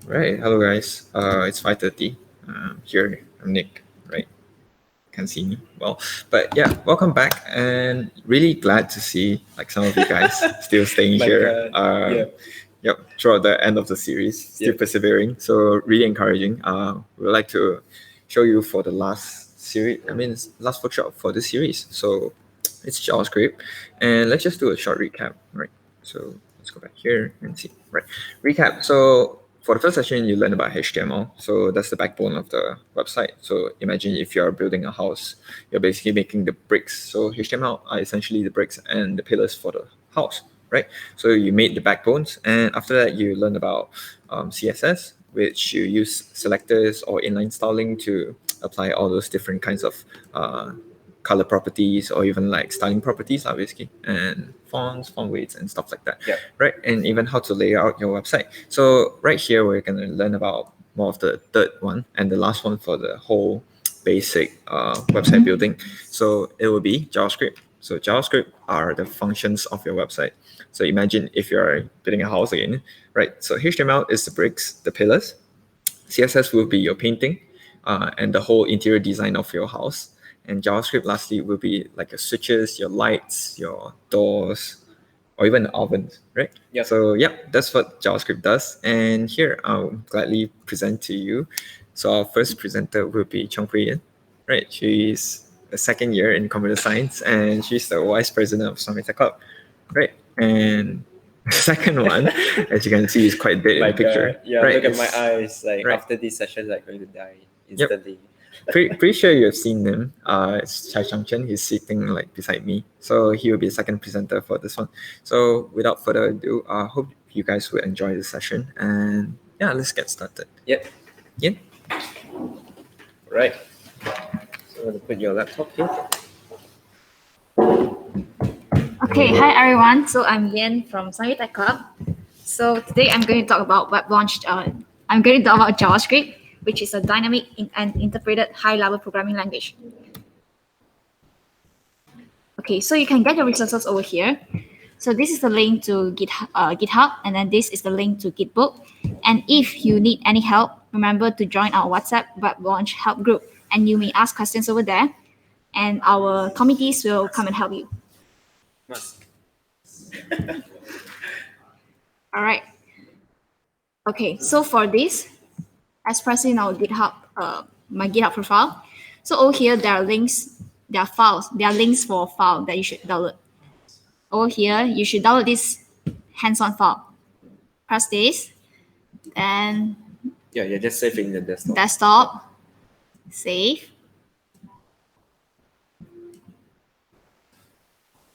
Right. Hello, guys. It's 5:30. Here, I'm Nick. Right. Can't see me well, but yeah, welcome back, and really glad to see like some of you guys still staying My here. God. Yeah. Yep. Throughout the end of the series, still Yep. persevering. So really encouraging. We would like to show you for the last series. Last workshop for this series. So it's JavaScript, and let's just do a short recap. Right. So let's go back here and see. Right. Recap. So for the first session, you learn about HTML. So that's the backbone of the website. So imagine if you're building a house, you're basically making the bricks. So HTML are essentially the bricks and the pillars for the house, right? So you made the backbones, and after that, you learn about CSS, which you use selectors or inline styling to apply all those different kinds of color properties or even like styling properties, obviously, and fonts, font weights, and stuff like that. Yeah. Right. And even how to lay out your website. So right here, we're going to learn about more of the third one and the last one for the whole basic website building. So it will be JavaScript. So JavaScript are the functions of your website. So imagine if you're building a house again, right? So HTML is the bricks, the pillars. CSS will be your painting and the whole interior design of your house. And JavaScript, lastly, will be like your switches, your lights, your doors, or even the ovens, right? Yep. So, yeah, that's what JavaScript does. And here, I'll gladly present to you. So, our first presenter will be Chong Hui, right? She's a second year in computer science, and she's the vice president of Sunway Tech Club, right? And the second one, as you can see, is quite dead in the picture. Yeah, right? look at my eyes. Like right. after this session, like going to die instantly. Pretty sure you have seen him. It's Chai Chang Chen. He's sitting like beside me, so he will be the second presenter for this one. So without further ado, I hope you guys will enjoy the session, and yeah, let's get started. Yep. Yeah. Right. So I'm gonna put your laptop here. Okay, hi everyone. So I'm Yen from Sunway Tech Club. So today I'm going to talk about WebLaunch. I'm going to talk about JavaScript, which is a dynamic and interpreted high-level programming language. Okay, so you can get your resources over here. So this is the link to GitHub, and then this is the link to Gitbook. And if you need any help, remember to join our WhatsApp WebLaunch help group, and you may ask questions over there, and our committees will come and help you. All right. Okay, so for this, as present in our GitHub, my GitHub profile. So over here, there are links, there are files, there are links for file that you should download. Over here, you should download this hands-on file. Press this, and yeah, just save it in the desktop. Desktop, save.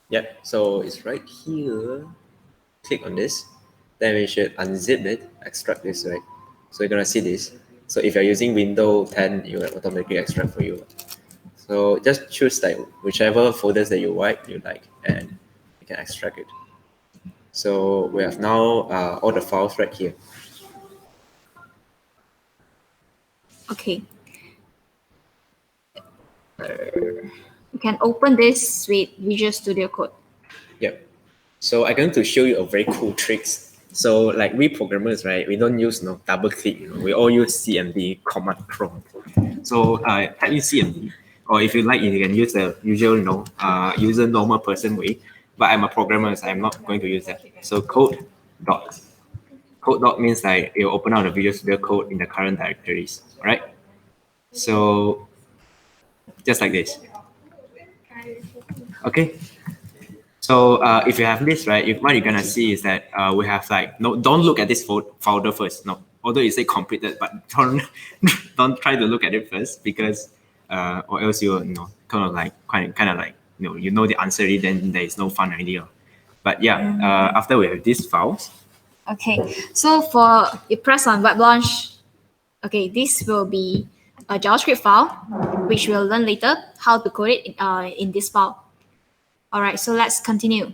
Yep. So it's right here. Click on this. Then we should unzip it, extract this, right? So you're gonna see this. So if you're using Windows 10, it will automatically extract for you. So just choose like whichever folders that you like, and you can extract it. So we have now all the files right here. Okay. You can open this with Visual Studio Code. Yep. So I'm going to show you a very cool tricks. So like we programmers, right? We don't use double click. We all use CMD command prompt. So type in CMD, or if you like, you can use the usual user normal person way. But I'm a programmer, so I'm not going to use that. So code dot means like it will open out the Visual Studio Code in the current directories, right? So just like this. Okay. So if you have this, right, what you're gonna see is that we have like don't look at this folder first. No, although it say completed, but don't try to look at it first, because or else you kind of like you know the answer already, then there is no fun idea. But yeah, after we have these files. Okay, so for you press on WebLaunch, okay, this will be a JavaScript file, which we'll learn later how to code it in this file. All right, so let's continue.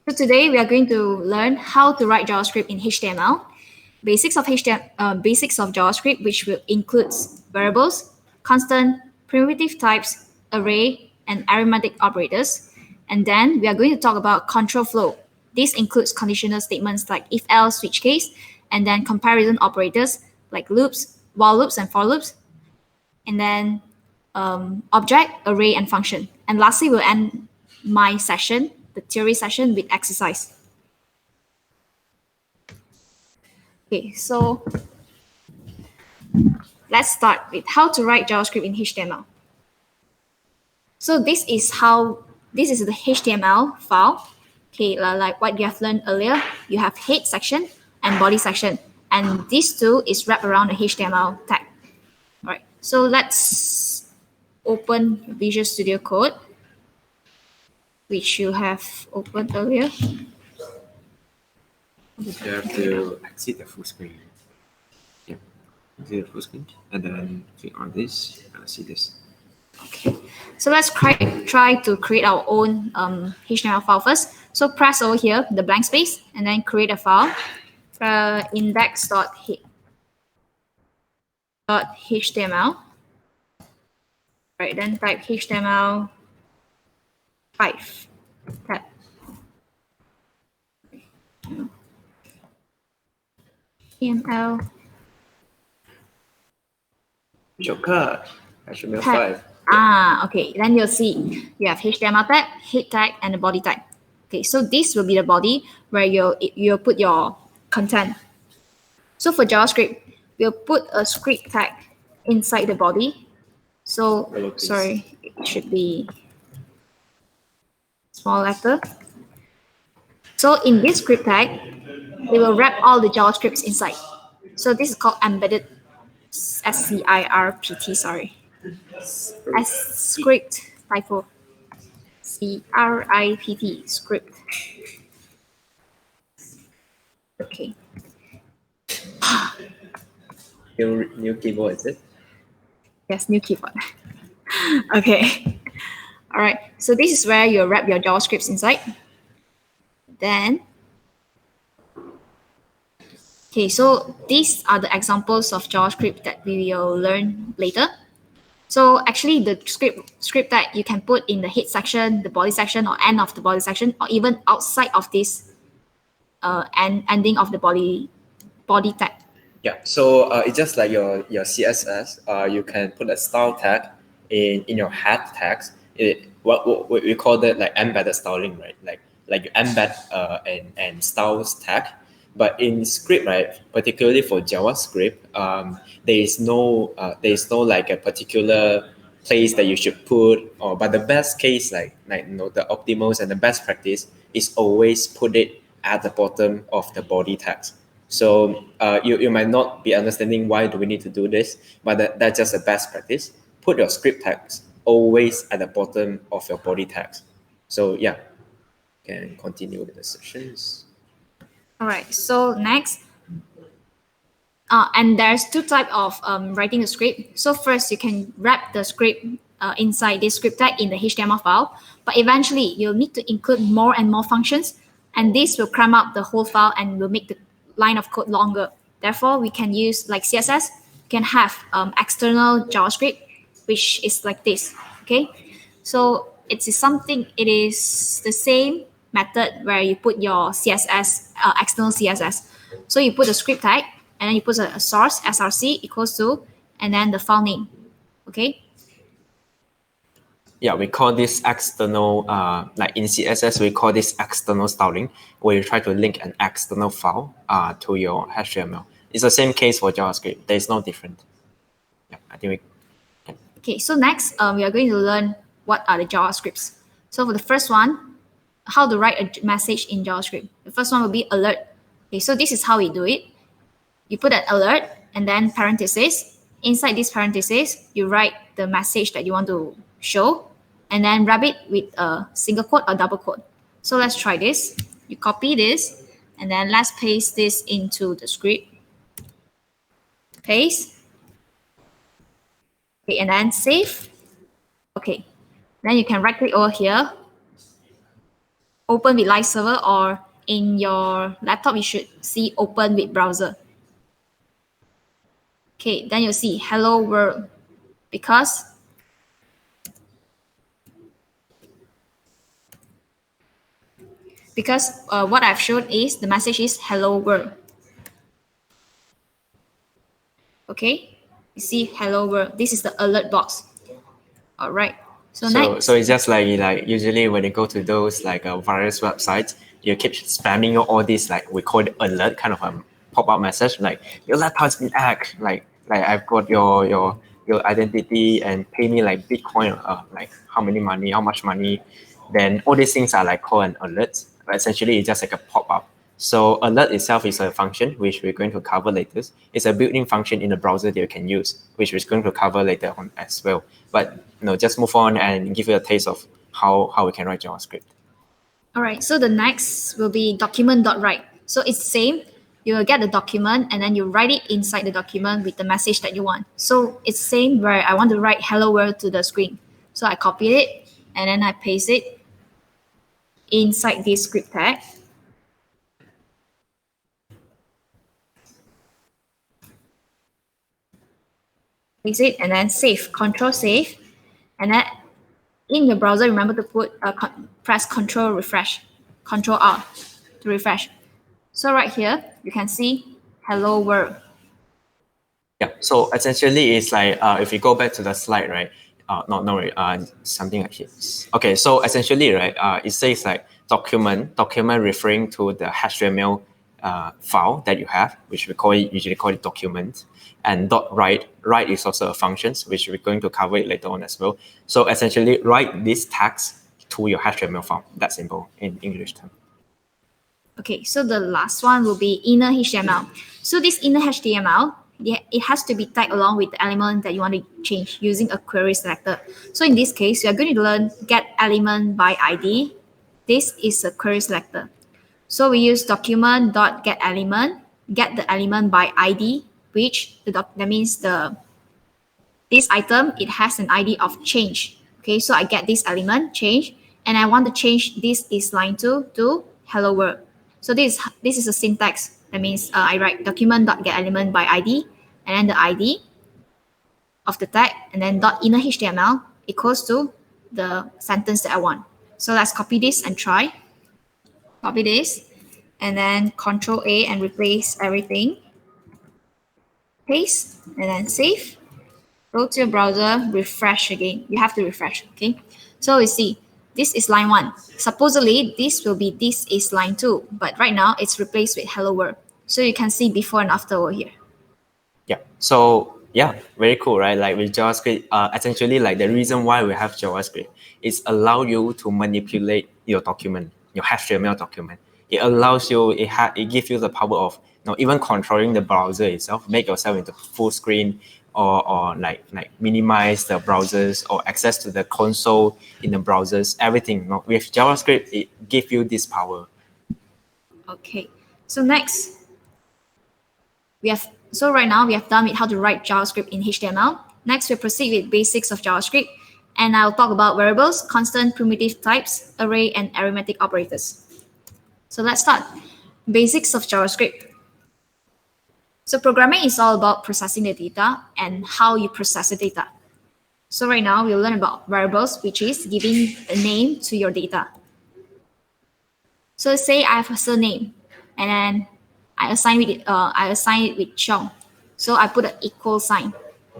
So today we are going to learn how to write JavaScript in HTML, basics of JavaScript, which will include variables, constant, primitive types, array, and arithmetic operators. And then we are going to talk about control flow, this includes conditional statements like if else, switch case, and then comparison operators like loops, while loops, and for loops, and then object, array, and function. And lastly, we'll end my session, the theory session, with exercise. Okay, so let's start with how to write JavaScript in HTML. So this is the HTML file. Okay, like what you have learned earlier, you have head section and body section, and these two is wrapped around the HTML tag. All right, so let's open Visual Studio Code, which you have opened earlier. You have to exit the full screen. Yeah, exit the full screen, and then click on this. See this. Okay, so let's try to create our own HTML file first. So press over here, the blank space, and then create a file, index.html. Right, then type HTML5 tab. HTML Shortcut. HTML5. Okay. Then you'll see you have HTML tag, head tag, and the body tag. Okay, so this will be the body where you'll put your content. So for JavaScript, we'll put a script tag inside the body. So sorry, it should be small letter. So in this script tag, we will wrap all the JavaScripts inside. So this is called embedded SCIRPT, sorry. Script typo. CRIPT, script. Okay. New keyboard, is it? Yes, new keyboard. Okay. All right. So this is where you wrap your JavaScripts inside. Then, okay, so these are the examples of JavaScript that we will learn later. So actually the script tag you can put in the head section, the body section, or end of the body section, or even outside of this ending of the body tag. Yeah, so it's just like your CSS. You can put a style tag in your head tags. What we call that like embedded styling, right? Like you embed and styles tag. But in script, right, particularly for JavaScript, there is no like a particular place that you should put. But the best case, the optimals and the best practice is always put it at the bottom of the body tags. So you might not be understanding why do we need to do this, but that's just a best practice. Put your script tags always at the bottom of your body tags. So yeah, can continue with the sessions. All right. So next, and there's two types of writing the script. So first, you can wrap the script inside this script tag in the HTML file, but eventually you'll need to include more and more functions, and this will cram up the whole file and will make the line of code longer. Therefore, we can use like CSS, can have external JavaScript, which is like this. Okay, so it is the same method where you put your CSS, external CSS. So you put a script tag, and then you put a source src equals to, and then the file name. Okay. Yeah, we call this external, like in CSS, we call this external styling, where you try to link an external file to your HTML. It's the same case for JavaScript. There is no different. Yeah, I think we can. Okay, so next we are going to learn what are the JavaScripts. So for the first one, how to write a message in JavaScript. The first one will be alert. Okay, so this is how we do it. You put an alert and then parentheses. Inside this parentheses, you write the message that you want to show, and then wrap it with a single quote or double quote. So let's try this. You copy this, and then let's paste this into the script. Paste. Okay, and then save. Okay, then you can right click over here, open with live server, or in your laptop, you should see open with browser. Okay, then you'll see hello world, because because what I've shown is the message is hello world. Okay, you see hello world. This is the alert box. All right. So next. So it's just like usually when you go to those like various websites, you keep spamming all these like we call it alert kind of a pop-up message like your laptop has been hacked, like I've got your identity and pay me like Bitcoin, like how much money. Then all these things are like called an alert. But essentially, it's just like a pop-up. So alert itself is a function which we're going to cover later. It's a built-in function in the browser that you can use, which we're going to cover later on as well. But just move on and give you a taste of how we can write JavaScript. All right, so the next will be document.write. So it's the same. You will get the document and then you write it inside the document with the message that you want. So it's the same where I want to write hello world to the screen. So I copy it and then I paste it inside this script tag. Paste it and then save, Control save. And then in your browser, remember to press Control refresh, Control R to refresh. So right here, you can see hello world. Yeah, so essentially it's like if you go back to the slide, right? Something like this. Okay, so essentially, right, it says like document referring to the HTML file that you have, which we usually call it document, and write is also a function, which we're going to cover it later on as well. So essentially, write this text to your HTML file. That's simple in English term. Okay, so the last one will be inner HTML. So this inner HTML, it has to be tagged along with the element that you want to change using a query selector. So in this case, we are going to learn get element by ID. This is a query selector. So we use document.getElement, get the element by ID, which that means this item, it has an ID of change. Okay, so I get this element change, and I want to change this is line 2 to hello world. So this is a syntax. That means I write document.getElement by ID, and then the ID of the tag, and then .inner HTML equals to the sentence that I want. So let's copy this and try. Copy this, and then Control A and replace everything. Paste, and then save. Go to your browser, refresh again. You have to refresh, okay? So you see, this is line 1. Supposedly, this is line 2, but right now it's replaced with hello world. So you can see before and after over here. Yeah. So yeah, very cool, right? Like with JavaScript, essentially like the reason why we have JavaScript is allow you to manipulate your document, your HTML document. It allows you, it gives you the power of even controlling the browser itself, make yourself into full screen or like minimize the browsers or access to the console in the browsers, everything. With JavaScript, it gives you this power. Okay. So next, right now we have done with how to write JavaScript in HTML. Next, we'll proceed with basics of JavaScript, and I'll talk about variables, constant, primitive types, array, and arithmetic operators. So let's start. Basics of JavaScript. So programming is all about processing the data and how you process the data. So right now we'll learn about variables, which is giving a name to your data. So say I have a surname, and then I assign it with Xiong. So I put an equal sign.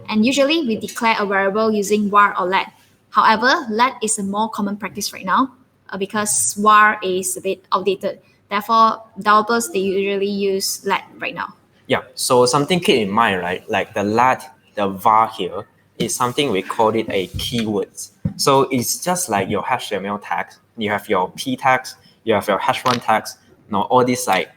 And usually we declare a variable using var or let. However, let is a more common practice right now because var is a bit outdated. Therefore, developers, they usually use let right now. Yeah, so something keep in mind, right? Like the let, the var here is something we call it a keywords. So it's just like your HTML tags. You have your p tags, you have your h1 tags. All these like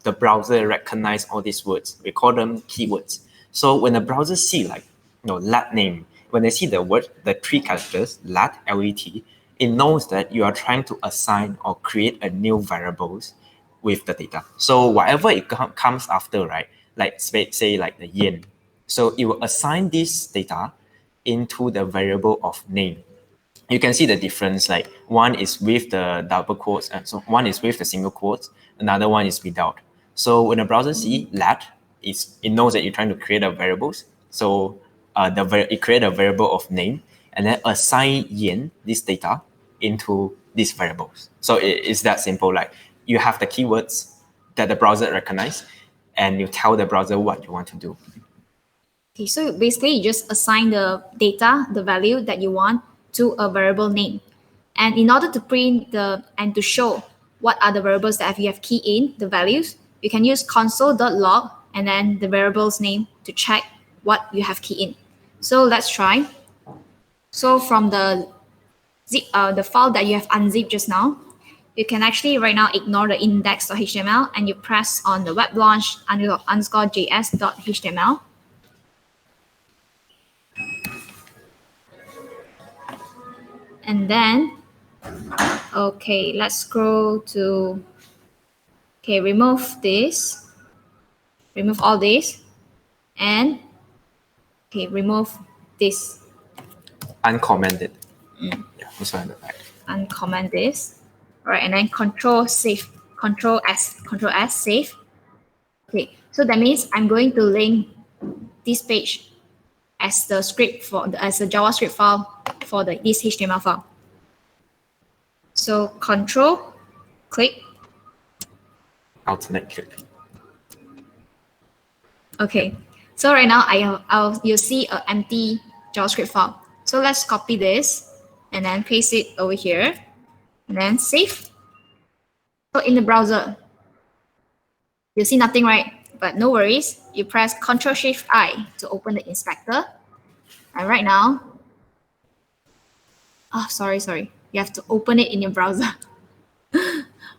the browser recognize all these words. We call them keywords. So when the browser see like let name, when they see the word, the 3 characters let let, it knows that you are trying to assign or create a new variables with the data. So whatever it comes after, right? Like say like the yen. So it will assign this data into the variable of name. You can see the difference. Like one is with the double quotes, and so one is with the single quotes. Another one is without. So when the browser see let, it knows that you're trying to create a variables. So it create a variable of name and then assign yen this data into these variables. So it's that simple. Like you have the keywords that the browser recognize, and you tell the browser what you want to do. Okay, so basically you just assign the data, the value that you want to a variable name. And in order to print and to show what are the variables that you have keyed in, the values, you can use console.log and then the variable's name to check what you have keyed in. So let's try. So from the file that you have unzipped just now, you can actually right now ignore the index.html and you press on the WebLaunch underscore js.html. And then, okay, let's scroll to, okay, remove this, remove all this, and, okay, remove this. Uncomment it. Yeah, this one in the back. Uncomment this. All right, and then Control S, save. Okay, so that means I'm going to link this page as the script as a JavaScript file for this HTML file. So Control, click. Alternate click. Okay, so right now you'll see an empty JavaScript file. So let's copy this and then paste it over here and then save. So in the browser, you see nothing, right? But no worries. You press Ctrl+Shift+I to open the inspector. And right now, sorry. You have to open it in your browser.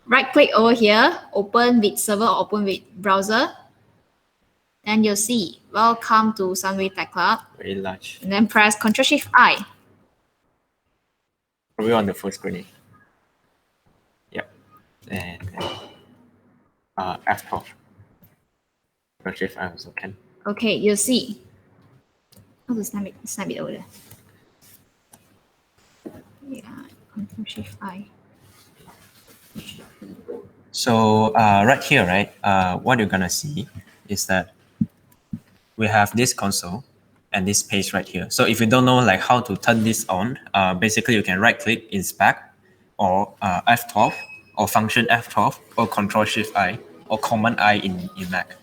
Right click over here, open with server or open with browser. Then you'll see, welcome to Sunway Tech Club. Very large. And then press Ctrl+Shift+I. Probably on the full screen. Yep. And F12. Ctrl+Shift+I also can. Okay, you'll see. How to snap it over there? Yeah, Ctrl+Shift+I. So right here, right, what you're gonna see is that we have this console and this page right here. So if you don't know like how to turn this on, basically you can right click inspect or F12 or function F12 or Ctrl+Shift+I or Command I in Mac.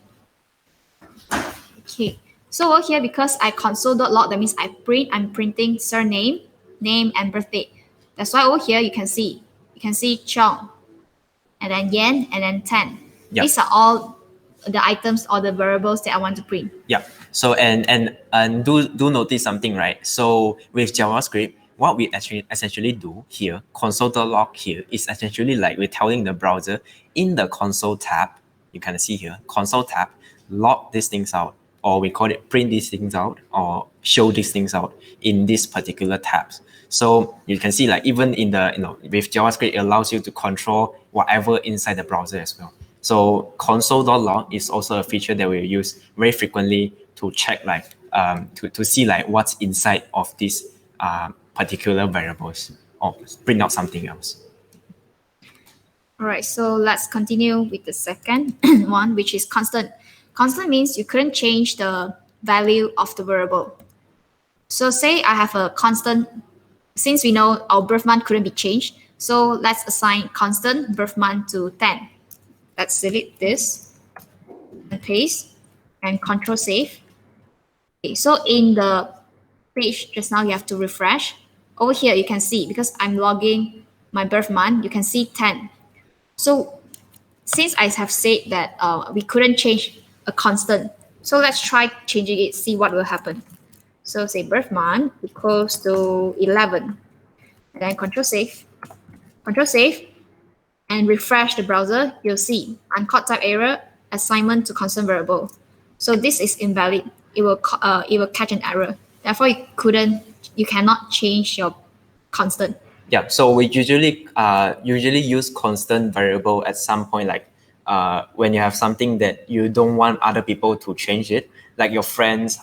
Okay, so over here, because I console.log, that means I'm printing surname, name, and birthday. That's why over here you can see Chong, and then Yen, and then 10. Yep. These are all the items or the variables that I want to print. Yeah. So and do notice something, right? So with JavaScript, what we actually essentially do here, console.log here, is essentially like we're telling the browser in the console tab, you can see here, console tab, log these things out, or we call it print these things out, or show these things out in these particular tabs. So you can see like even in the, with JavaScript, it allows you to control whatever inside the browser as well. So console.log is also a feature that we use very frequently to check like, to see like what's inside of these particular variables or print out something else. All right, so let's continue with the second one, which is constant. Constant means you couldn't change the value of the variable. So say I have a constant, since we know our birth month couldn't be changed, so let's assign constant birth month to 10. Let's select this and paste and Control save. Okay, so in the page just now, you have to refresh. Over here, you can see, because I'm logging my birth month, you can see 10. So since I have said that we couldn't change a constant, so let's try changing it, see what will happen. So say birth month equals to 11, and then Control save, and refresh the browser. You'll see uncaught type error, assignment to constant variable. So this is invalid. It will catch an error. Therefore, you cannot change your constant. Yeah, so we usually use constant variable at some point, like when you have something that you don't want other people to change it, like your friends,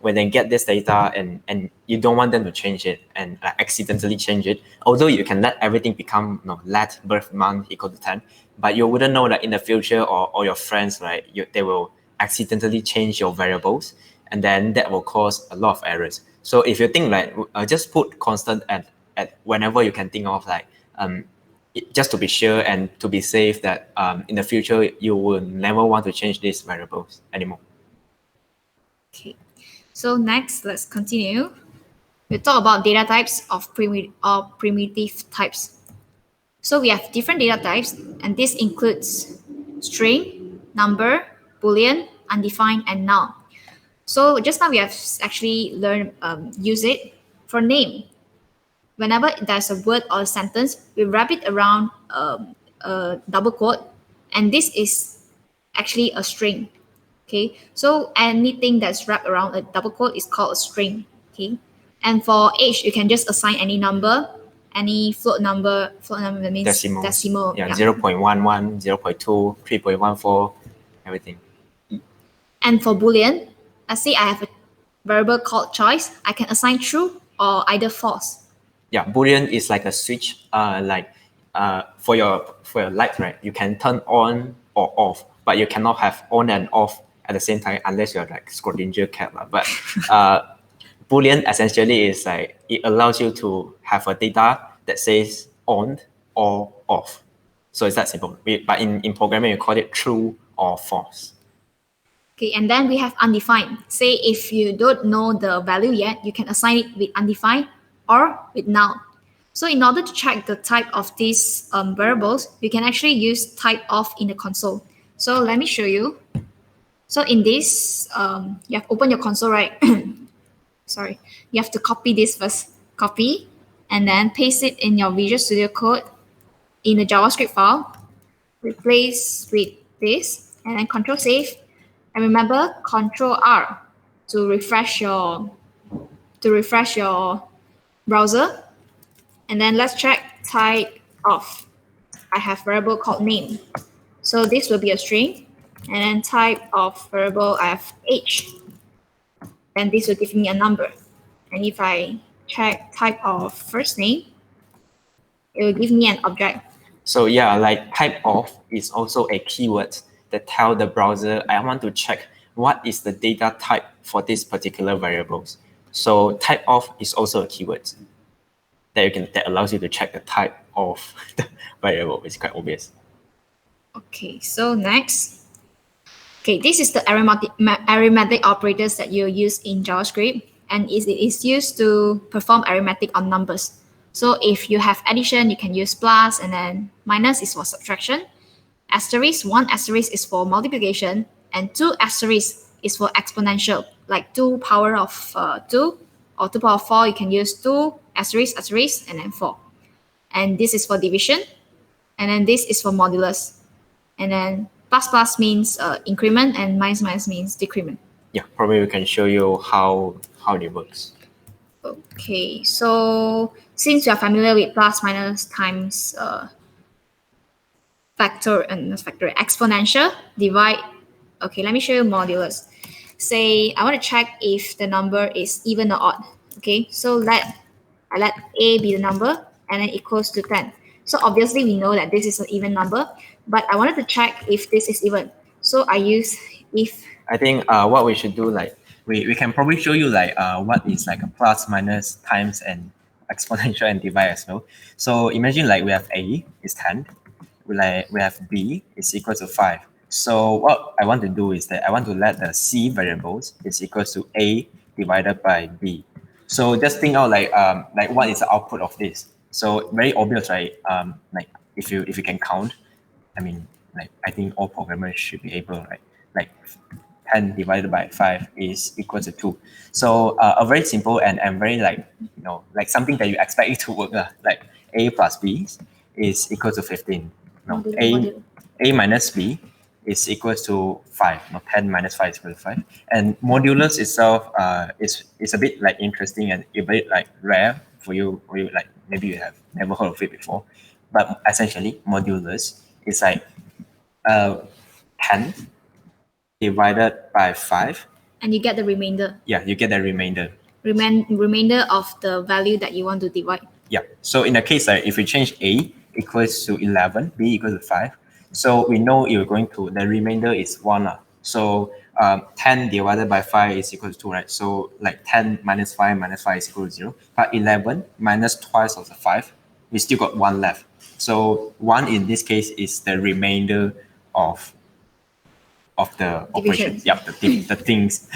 when they get this data and you don't want them to change it and accidentally change it, although you can let everything become let birth month equal to 10, but you wouldn't know that in the future or your friends, right, they will accidentally change your variables, and then that will cause a lot of errors. So if you think like just put constant at whenever you can think of, like just to be sure and to be safe that in the future you will never want to change these variables anymore. Okay, so next let's continue. We'll talk about data types of primitive types. So we have different data types, and this includes string, number, boolean, undefined, and null. So just now we have actually learned use it for name. Whenever there's a word or a sentence, we wrap it around a double quote, and this is actually a string. Okay, so anything that's wrapped around a double quote is called a string. Okay, and for age, you can just assign any number, any float number. Float number means Decimals. decimal. Yeah, 0.11, 0.2, 3.14, everything. And for boolean, let's say I have a variable called choice. I can assign true or either false. Yeah, boolean is like a switch. For your light, right? You can turn on or off, but you cannot have on and off at the same time unless you're like Schrodinger cat. But boolean essentially is like it allows you to have a data that says on or off. So it's that simple. But in programming, you call it true or false. Okay, and then we have undefined. Say if you don't know the value yet, you can assign it with undefined or with null. So in order to check the type of these variables, you can actually use type of in the console. So let me show you. So in this, you have opened your console, right? Sorry, you have to copy this first. Copy, and then paste it in your Visual Studio Code in the JavaScript file. Replace with this, and then Control Save. And remember, Control R to refresh your browser. And then let's check type of. I have variable called name. So this will be a string. And then type of variable, I have age. And this will give me a number. And if I check type of first name, it will give me an object. So yeah, like type of is also a keyword that tell the browser, I want to check what is the data type for this particular variables. So type of is also a keyword that allows you to check the type of the variable. It's quite obvious. Okay, so next. Okay, this is the arithmetic operators that you use in JavaScript, and it is used to perform arithmetic on numbers. So if you have addition, you can use plus, and then minus is for subtraction. Asterisk, one asterisk is for multiplication, and two asterisk is for exponential, like 2 power of 2 or 2 power of 4. You can use 2 asterisk, asterisk, and then 4. And this is for division, and then this is for modulus. And then plus plus means increment, and minus minus means decrement. Yeah, probably we can show you how it works. Okay, so since you are familiar with plus minus times exponential, divide. Okay, let me show you modulus. Say I want to check if the number is even or odd. Okay, so I let A be the number and then equals to 10. So obviously we know that this is an even number, but I wanted to check if this is even. So I use if. I think what we should do, like we can probably show you like what is like a plus, minus, times, and exponential and divide as well. So imagine like we have A is 10, we have B is equal to 5. So what I want to do is that I want to let the C variables is equal to A divided by B. So just think out like what is the output of this? So very obvious, right? Like if you can count, I mean, like I think all programmers should be able, right? Like 10 divided by 5 is equal to 2. So a very simple and very like, like something that you expect it to work, like A plus B is equal to 15. No, A minus B is equal to 5. No, 10 minus 5 is equal to 5. And modulus itself is a bit like interesting and a bit like rare for you like maybe you have never heard of it before. But essentially modulus is like 10 divided by 5. And you get the remainder. Yeah, you get the remainder. Remainder of the value that you want to divide. Yeah. So in the case, if we change A equals to 11, B equals to 5. So we know you're going to, the remainder is 1. So 10 divided by 5 is equal to 2, right? So like 10 minus 5 is equal to 0. But 11 minus twice of the 5 we still got one left. So one in this case is the remainder of the operation. Division. Yeah, the things.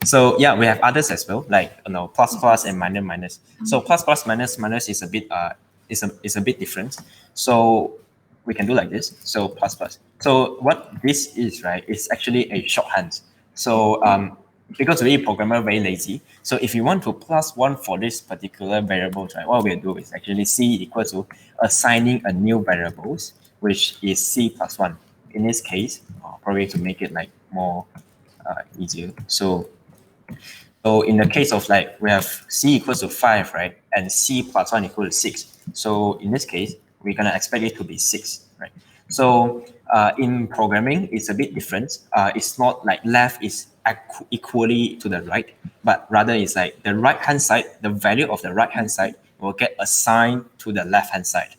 So yeah, we have others as well, like plus plus and minus minus. So plus plus minus minus is a bit is a bit different. So we can do like this. So plus plus. So what this is, right, is actually a shorthand. So because we programmer very lazy, so if you want to plus one for this particular variable, right, what we'll do is actually C equals to assigning a new variables, which is C plus one. In this case, probably to make it like more easier. So in the case of like we have C equals to 5, right? And C plus 1 equals to 6. So in this case, we're going to expect it to be 6, right? So in programming, it's a bit different. It's not like left is equally to the right, but rather it's like the right-hand side, the value of the right-hand side will get assigned to the left-hand side.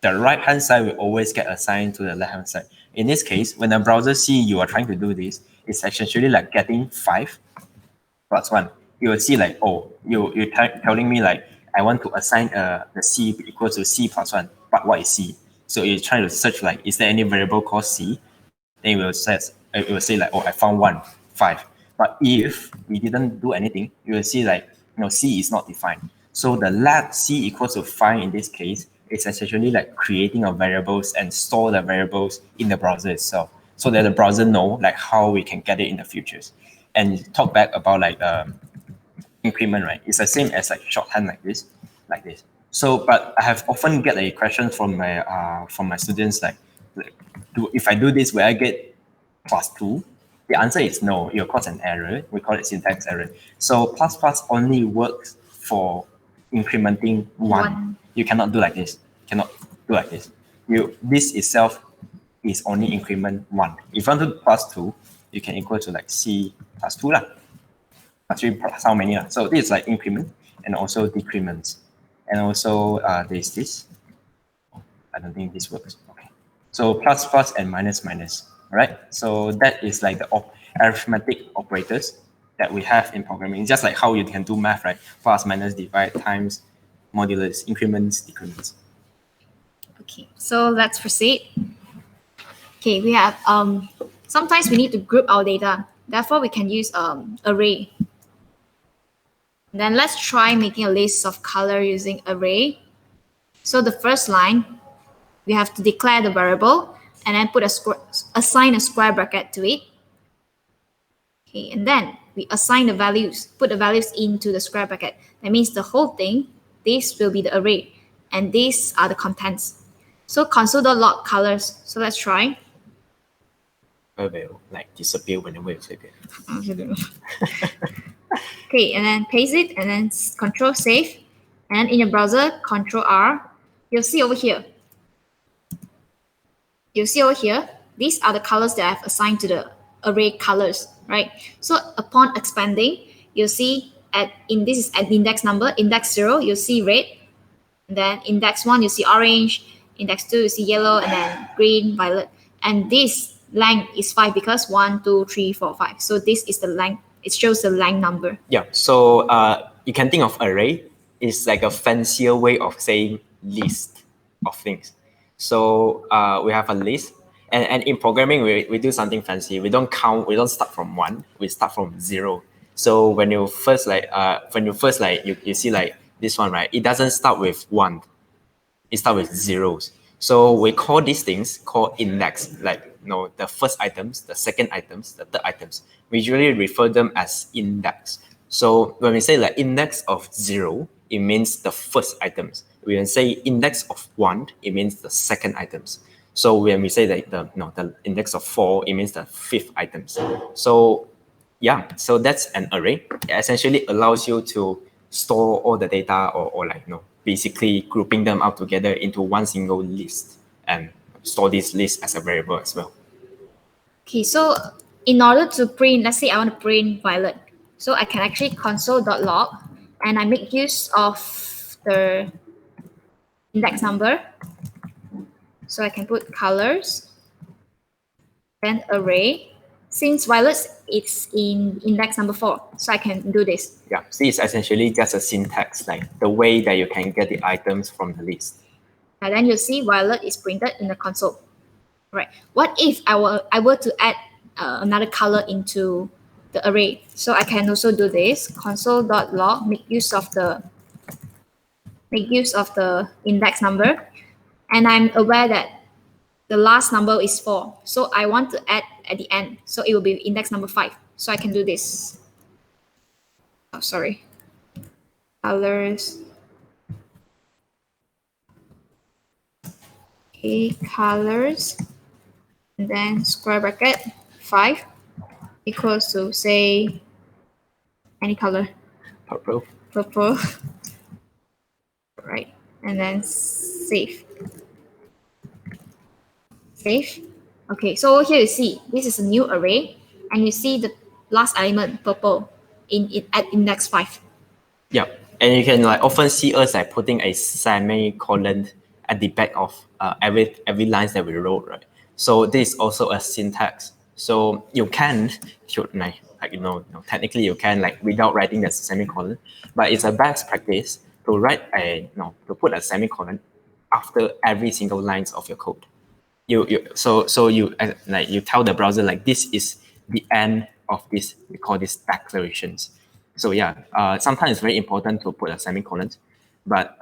The right-hand side will always get assigned to the left-hand side. In this case, when the browser see you are trying to do this, it's essentially like getting 5 plus 1. You will see like, oh, you're telling me like, I want to assign the C equals to C plus 1, but what is C? So you're trying to search like, is there any variable called C? Then it will say like, oh, I found 1, 5. But if we didn't do anything, you will see like, C is not defined. So the let C equals to 5 in this case is essentially like creating a variables and store the variables in the browser itself, so that the browser know like how we can get it in the futures. And talk back about like increment, right? It's the same as like shorthand like this. So, but I have often get a question from my students like if I do this, will I get +2? The answer is no. You'll cause an error. We call it syntax error. So plus plus only works for incrementing one. You cannot do like this. Cannot do like this. This itself is only increment 1. If you want to do +2, you can equal to like C plus 2 lah. Plus 3 plus how many lah. So this is like increment and also decrements. And also there's this. I don't think this works. Okay. So plus plus and minus minus. All right. So that is like the arithmetic operators that we have in programming. It's just like how you can do math, right? Plus, minus, divide, times, modulus, increments, decrements. Okay, so let's proceed. Okay, we have sometimes we need to group our data. Therefore, we can use array. Then let's try making a list of color using array. So the first line, we have to declare the variable and then assign a square bracket to it. Okay, and then we assign the values, put the values into the square bracket. That means the whole thing, this will be the array, and these are the contents. So console.log colors. So let's try. Will like disappear whenever you say it. Okay, and then paste it, and then Control save, and then in your browser, Control R. You'll see over here. These are the colors that I've assigned to the array colors, right? So upon expanding, you'll see this is at index number, index 0, you'll see red. And then index 1, you see orange. Index 2, you see yellow, and then green, violet. And this length is 5 because 1, 2, 3, 4, 5. So this is the length. It shows the length number. Yeah. So you can think of array is like a fancier way of saying list of things. So we have a list, and in programming we do something fancy. We don't count. We don't start from 1. We start from 0. So when you first you see like this one, right? It doesn't start with 1. It starts with zeros. So we call these things called index, like the first items, the second items, the third items. We usually refer them as index. So when we say like index of 0, it means the first items. When we say index of 1, it means the second items. So when we say that the index of 4, it means the fifth items. So yeah, so that's an array. It essentially allows you to store all the data or basically grouping them up together into one single list and store this list as a variable as well. Okay, so in order to print, let's say I want to print violet. So I can actually console.log and I make use of the index number. So I can put colors, then array, since violet it's in index number 4, so I can do this. Yeah, C is essentially just a syntax, like the way that you can get the items from the list. And then you see violet is printed in the console. Right. What if I were to add another color into the array? So I can also do this console.log, make use of the index number, and I'm aware that the last number is 4. So I want to add at the end. So it will be index number 5. So I can do this. Oh, sorry. Colors. Okay, colors. And then square bracket 5 equals to, say, any color. Purple. Purple. Right. And then save. Save. Okay, so here you see this is a new array, and you see the last element purple at index 5. Yeah, and you can like often see us like putting a semicolon at the back of every lines that we wrote, right? So this is also a syntax. So you can, technically you can like without writing the semicolon, but it's a best practice to to put a semicolon after every single lines of your code. You tell the browser like this is the end of this. We call this declarations. So yeah, sometimes it's very important to put a semicolon, but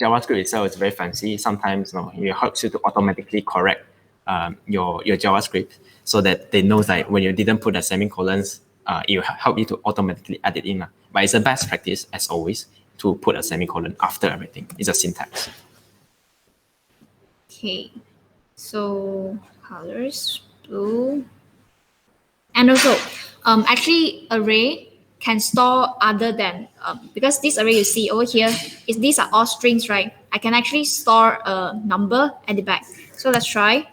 JavaScript itself is very fancy. Sometimes it helps you to automatically correct your JavaScript so that they know that when you didn't put a semicolons, it will help you to automatically add it in. But it's a best practice as always to put a semicolon after everything. It's a syntax. Okay. So colors, blue, and also actually array can store other than because this array you see over here these are all strings, right? I can actually store a number at the back. So let's try.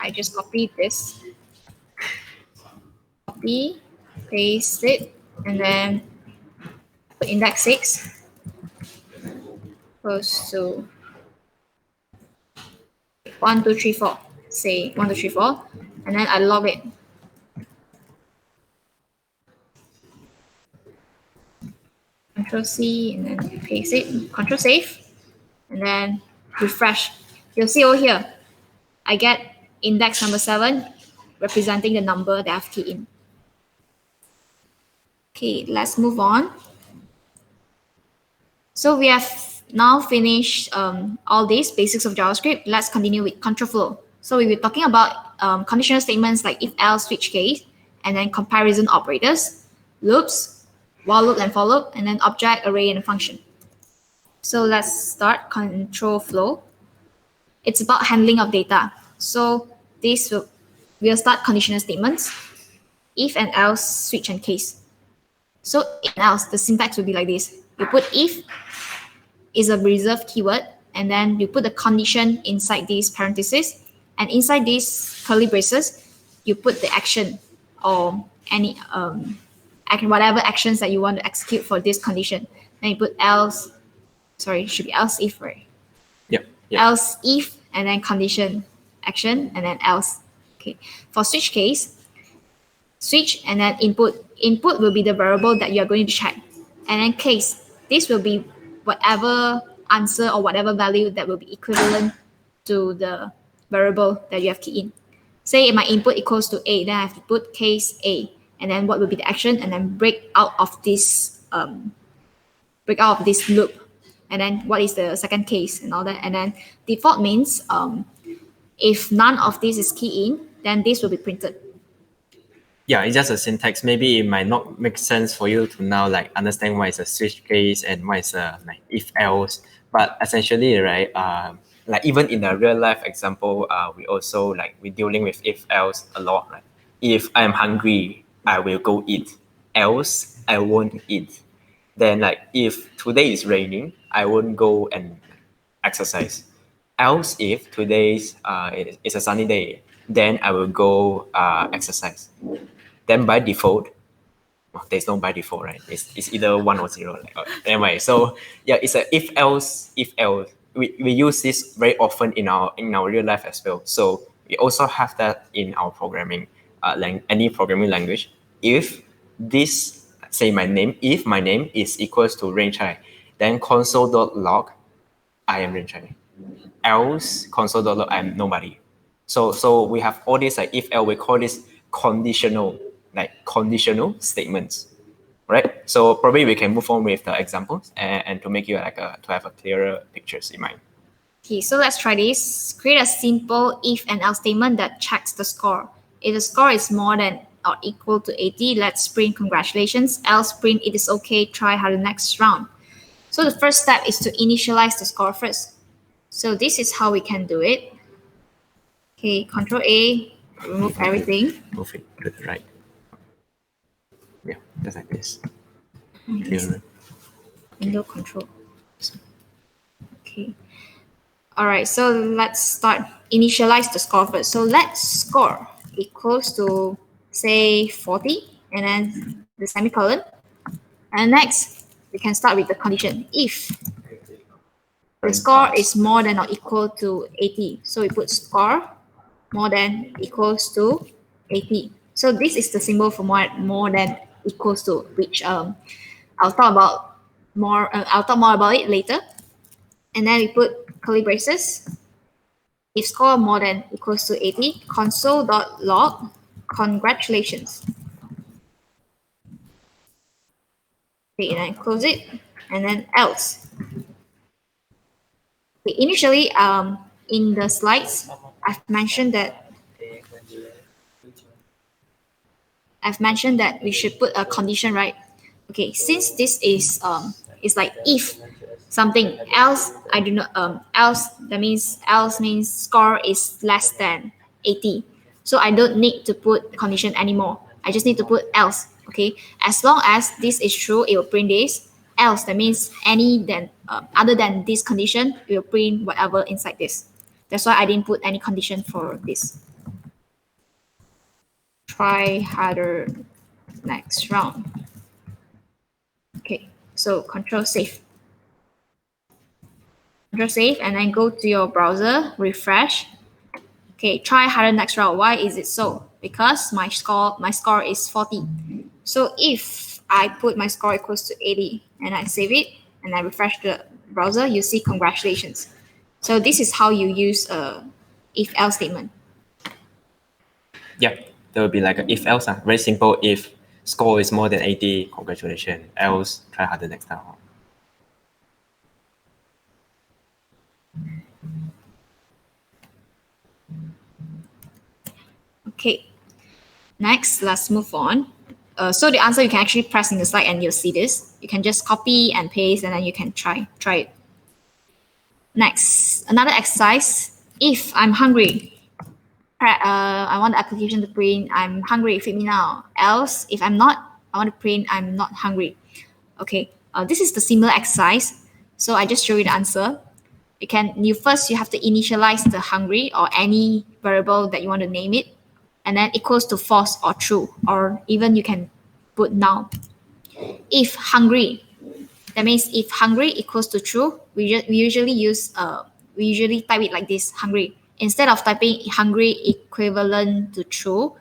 I just copied this. Copy, paste it, and then put index 6 goes to 1, 2, 3, 4. Say 1, 2, 3, 4, and then I log it. Control C and then paste it. Control save, and then refresh. You'll see over here, I get index number 7, representing the number that I've keyed in. Okay, let's move on. So we have now finished all these basics of JavaScript. Let's continue with control flow. So we were talking about conditional statements like if, else, switch case, and then comparison operators, loops, while loop and for loop, and then object, array, and function. So let's start control flow. It's about handling of data. So we'll start conditional statements, if and else, switch, and case. So if and else, the syntax will be like this. You put if is a reserved keyword, and then you put the condition inside these parentheses, and inside these curly braces, you put the action or any whatever actions that you want to execute for this condition. Then you put else, sorry, it should be else if, right? Yep. Else if, and then condition, action, and then else. Okay. For switch case, switch and then input. Input will be the variable that you are going to check. And then case, this will be whatever answer or whatever value that will be equivalent to the variable that you have keyed in. Say my input equals to A, then I have to put case A, and then what will be the action, and then break out of this loop, and then what is the second case and all that. And then default means if none of this is keyed in, then this will be printed. Yeah, it's just a syntax. Maybe it might not make sense for you to now like understand what is a switch case and what is a like if else. But essentially, right, like even in a real life example, we also like we're dealing with if else a lot. Like if I'm hungry, I will go eat. Else I won't eat. Then like if today is raining, I won't go and exercise. Else if today's it's a sunny day, then I will go exercise. Then by default, well, there's no by default, right? It's either 1 or 0. Anyway, so yeah, it's a if else. We use this very often in our real life as well. So we also have that in our programming. any programming language, if this, say my name, if my name is equals to range_i, then console.log I am range_i. Else console.log I am nobody. So we have all these like if else, we call this conditional statements, right? So probably we can move on with the examples and to make you to have a clearer pictures in mind. Okay, so let's try this. Create a simple if and else statement that checks the score. If the score is more than or equal to 80, let's print congratulations. Else print it is okay, try harder next round. So the first step is to initialize the score first. So this is how we can do it. Okay, Control A, remove everything. Move it to the right. Yeah, just like this. Yes. Clearer. Window Control. Okay. All right, so let's start initialize the score first. So let score equals to say 40 and then the semicolon. And next, we can start with the condition. If the score is more than or equal to 80, so we put score more than equals to 80. So this is the symbol for more than equals to, which I'll talk more about it later. And then we put curly braces. If score more than equals to 80, console.log congratulations. Okay, and then close it, and then else. Okay, initially, in the slides, I've mentioned that we should put a condition, right? Okay, since this is like if something else, I do not else, that means else means score is less than 80. So I don't need to put condition anymore. I just need to put else. Okay, as long as this is true, it will print this. Else, that means other than this condition, it will print whatever inside this. That's why I didn't put any condition for this. Try harder next round. Okay, so Control Save. Control Save, and then go to your browser, refresh. Okay, try harder next round. Why is it so? Because my score is 40. So if I put my score equals to 80 and I save it and I refresh the browser, you see congratulations. So this is how you use a if-else statement. Yeah, there will be like an if-else. Very simple. If score is more than 80, congratulations. Else, try harder next time. Okay, next, let's move on. So the answer you can actually press in the slide and you'll see this. You can just copy and paste and then you can try it. Next, another exercise. If I'm hungry, I want the application to print I'm hungry, feed me now. Else, if I'm not, I want to print I'm not hungry. Okay, this is the similar exercise. So I just show you the answer. You have to initialize the hungry or any variable that you want to name it, and then equals to false or true, or even you can put null. If hungry, that means if hungry equals to true, we usually type it like this, hungry. Instead of typing hungry equivalent to true,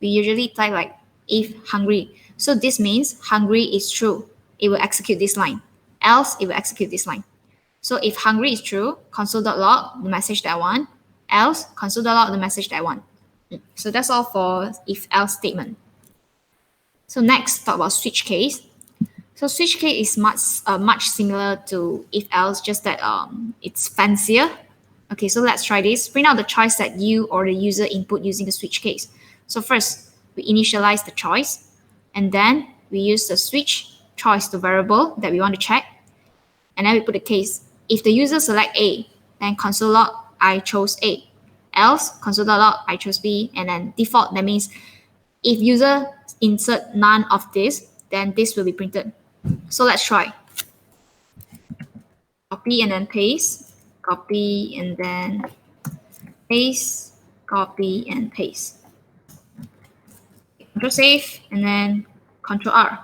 we usually type like if hungry. So this means hungry is true. It will execute this line. Else, it will execute this line. So if hungry is true, console.log, the message that I want. Else, console.log, the message that I want. So that's all for if-else statement. So next, talk about switch case. So switch case is much similar to if-else, just that it's fancier. Okay, so let's try this. Print out the choice that you or the user input using the switch case. So first, we initialize the choice, and then we use the switch choice to variable that we want to check, and then we put a case. If the user select A, then console.log I chose A. Else, console.log I chose B, and then default, that means if user insert none of this, then this will be printed. So let's try. Copy and then paste, copy and then paste, copy and paste. Control save and then Control R.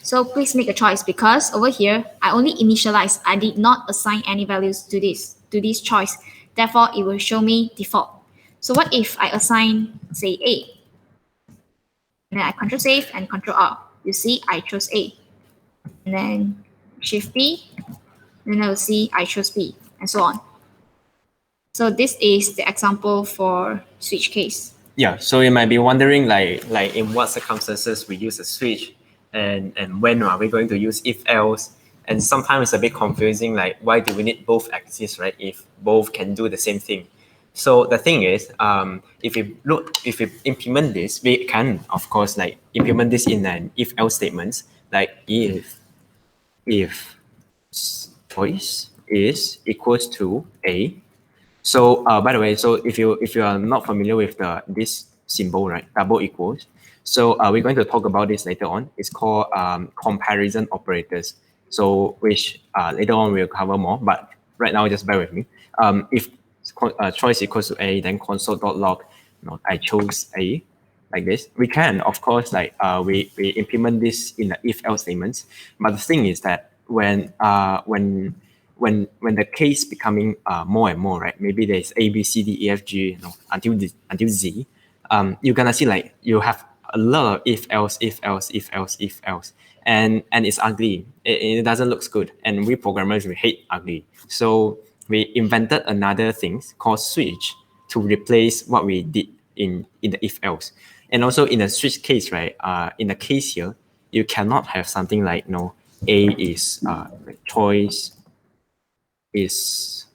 So please make a choice because over here, I only initialize. I did not assign any values to this choice. Therefore, it will show me default. So what if I assign, say, A? And then I Control Save and Control R. You see, I chose A. And then Shift B. And then I will see I chose B, and so on. So this is the example for switch case. Yeah, so you might be wondering like in what circumstances we use a switch and when are we going to use if else, and sometimes it's a bit confusing, like why do we need both axes, right, if both can do the same thing. So the thing is, if we implement this, we can of course like implement this in an if else statements, like if choice is equals to A. So by the way, so if you are not familiar with this symbol, right, double equals. So we're going to talk about this later on. It's called comparison operators. So which later on we'll cover more, but right now just bear with me. If choice equals to A, then console.log, I chose A, like this. We can of course like we implement this in the if else statements. But the thing is that when the case becoming more and more, right? Maybe there's A, B, C, D, E, F, G, until Z. You're gonna see like you have a lot of if else, and it's ugly. It doesn't look good, and we programmers we hate ugly. So we invented another thing called switch to replace what we did in the if else. And also in the switch case, right? In the case here, you cannot have something like A is choice is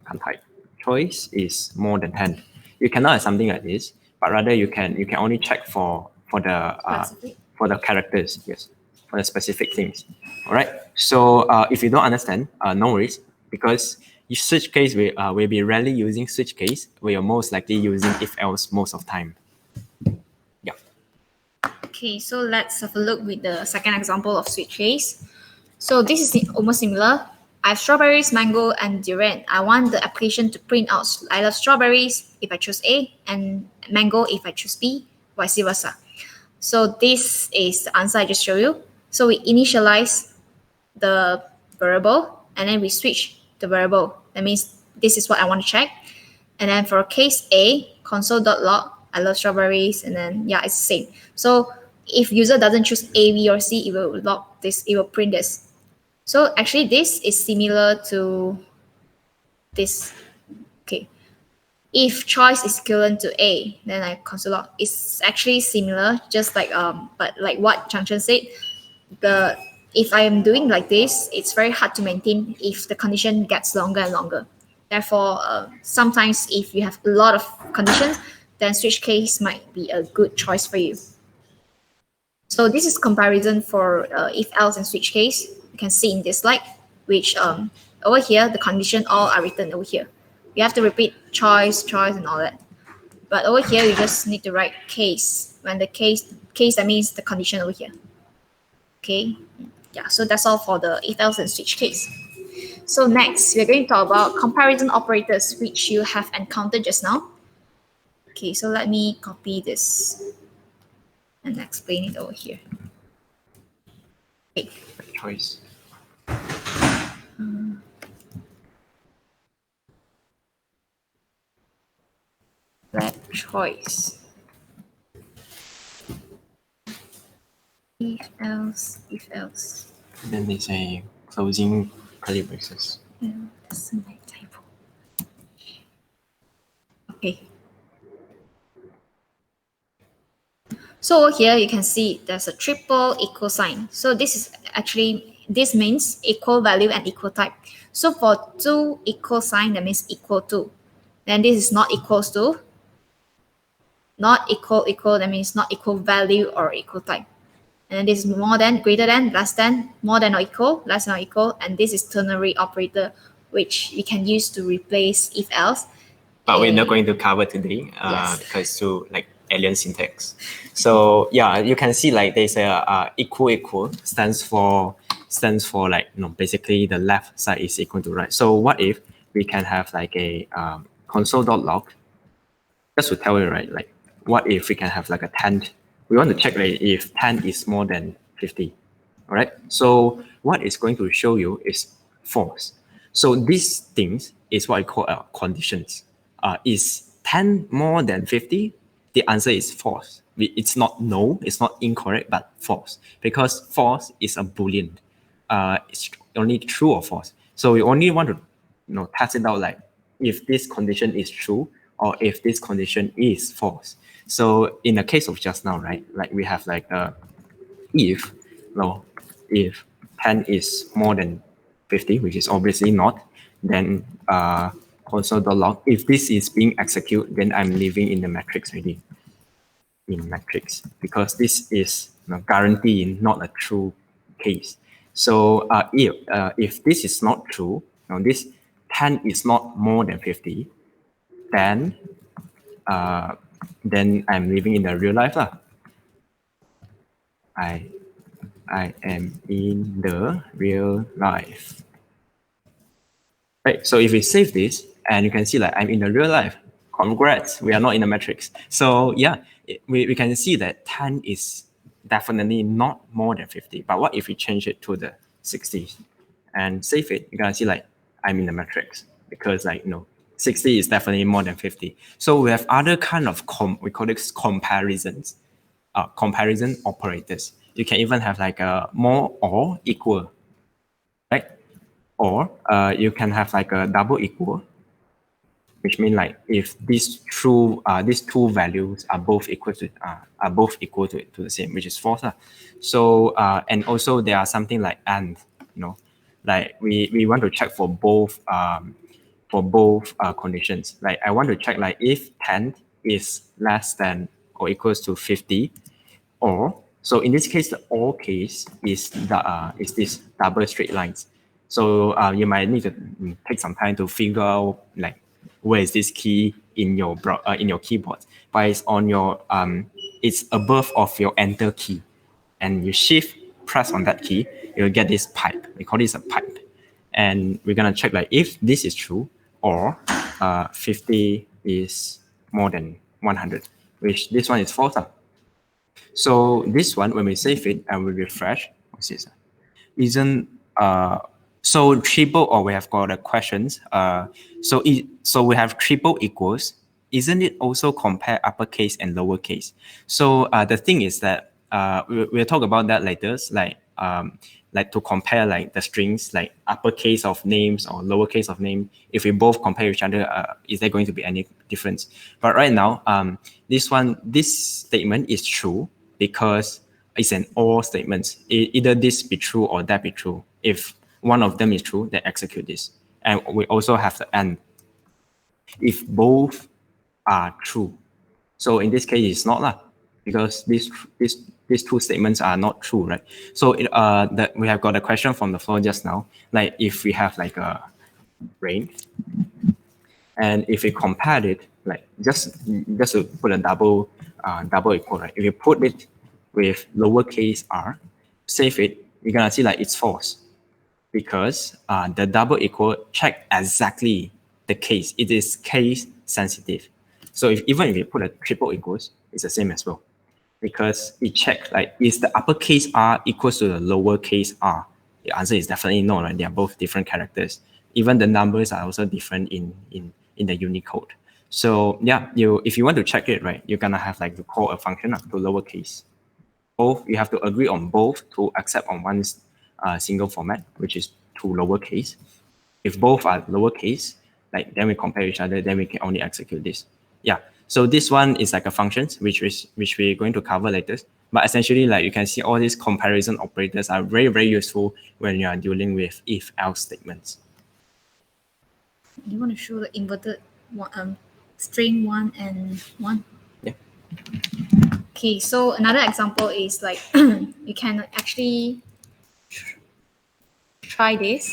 can't type. Choice is more than 10. You cannot have something like this, but rather you can only check for the characters, yes, for the specific things. All right. So if you don't understand, no worries, because you switch case will be rarely using switch case. We are most likely using if else most of time. Yeah. Okay, so let's have a look with the second example of switch case. So this is almost similar. I have strawberries, mango, and durian. I want the application to print out I love strawberries if I choose A and mango if I choose B, vice versa. So this is the answer I just showed you. So we initialize the variable and then we switch the variable. That means this is what I want to check. And then for case A, console.log, I love strawberries, and then yeah, it's the same. So if user doesn't choose A, B, or C, it will log this, it will print this. So actually this is similar to this. Okay. If choice is equivalent to A, then I console log. It's actually similar, just like but like what Changchen said, if I am doing like this, it's very hard to maintain if the condition gets longer and longer. Therefore, sometimes if you have a lot of conditions, then switch case might be a good choice for you. So this is comparison for if else and switch case. You can see in this slide, which over here, the condition all are written over here. You have to repeat choice, and all that. But over here, you just need to write case. When the case, that means the condition over here. Okay, yeah, so that's all for the if else and switch case. So next, we're going to talk about comparison operators, which you have encountered just now. Okay, so let me copy this and explain it over here. Okay. Choice. Let choice. If else. Then they say closing curly braces. That's my typo. Okay. So over here you can see there's a triple equal sign. So this means equal value and equal type. So for two equal sign, that means equal to. Then this is not equals to. Not equal, that means not equal value or equal type. And then this is more than, greater than, less than, more than or equal, less than or equal. And this is ternary operator, which we can use to replace if else. But we're not going to cover today Yes. because to like alien syntax. So yeah, you can see like there's a equal stands for like basically the left side is equal to right. So what if we can have like a console.log, just to tell you, right, like what if we can have like a 10, we want to check like if 10 is more than 50. All right, so what it's going to show you is false. So these things is what I call conditions. Is 10 more than 50? The answer is false. it's not no, it's not incorrect, but false, because false is a Boolean. It's only true or false. So we only want to test it out like if this condition is true or if this condition is false. So in the case of just now, right, like we have like if 10 is more than 50, which is obviously not, then console.log, if this is being executed, then I'm leaving in the matrix already, in matrix, because this is guaranteed not a true case. So if this is not true, now this 10 is not more than 50, then I'm living in the real life lah. I am in the real life. Right. So if we save this, and you can see like I'm in the real life. Congrats, we are not in the matrix. So yeah, we can see that 10 is definitely not more than 50. But what if we change it to the 60 and save it? You're gonna see like I'm in the matrix, because like 60 is definitely more than 50. So we have other kind of we call it comparisons, comparison operators. You can even have like a more or equal, right? Or you can have like a double equal, which means like if these two values are both equal to the same, which is false. So and also there are something like and, like we want to check for both conditions. Like I want to check like if 10 is less than or equals to 50, or so in this case the or case is this double straight lines. So you might need to take some time to figure out like where is this key in your keyboard, but it's on your it's above of your enter key, and you shift press on that key, you'll get this pipe. We call this a pipe, and we're gonna check like if this is true, or 50 is more than 100, which this one is false. So this one, when we save it and we refresh, what's this? Isn't so triple, or we have got the questions. So we have triple equals. Isn't it also compare uppercase and lowercase? So the thing is that we'll talk about that later. Like to compare like the strings, like uppercase of names or lowercase of name. If we both compare each other, is there going to be any difference? But right now, this statement is true because it's an or statement. Either this be true or that be true. If one of them is true, then execute this. And we also have the and. If both are true. So in this case, it's not lah, because these two statements are not true, right? So we have got a question from the floor just now. Like if we have like a rain, and if we compare it, like just to put a double equal, right? If you put it with lowercase r, save it, you're gonna see like it's false, because the double equal check exactly the case. It is case sensitive. So even if you put a triple equals, it's the same as well, because it checks like is the uppercase r equals to the lowercase r. The answer is definitely no, right? They are both different characters. Even the numbers are also different in the Unicode. So yeah, if you want to check it, right, you're gonna have like to call a function to lowercase. Both, you have to agree on both to accept on one single format, which is to lowercase. If both are lowercase, like then we compare each other, then we can only execute this. Yeah. So this one is like a function, which we're going to cover later. But essentially, like you can see, all these comparison operators are very, very useful when you are dealing with if-else statements. You want to show the inverted string 1 and 1? Yeah. Okay, so another example is like you can actually try this.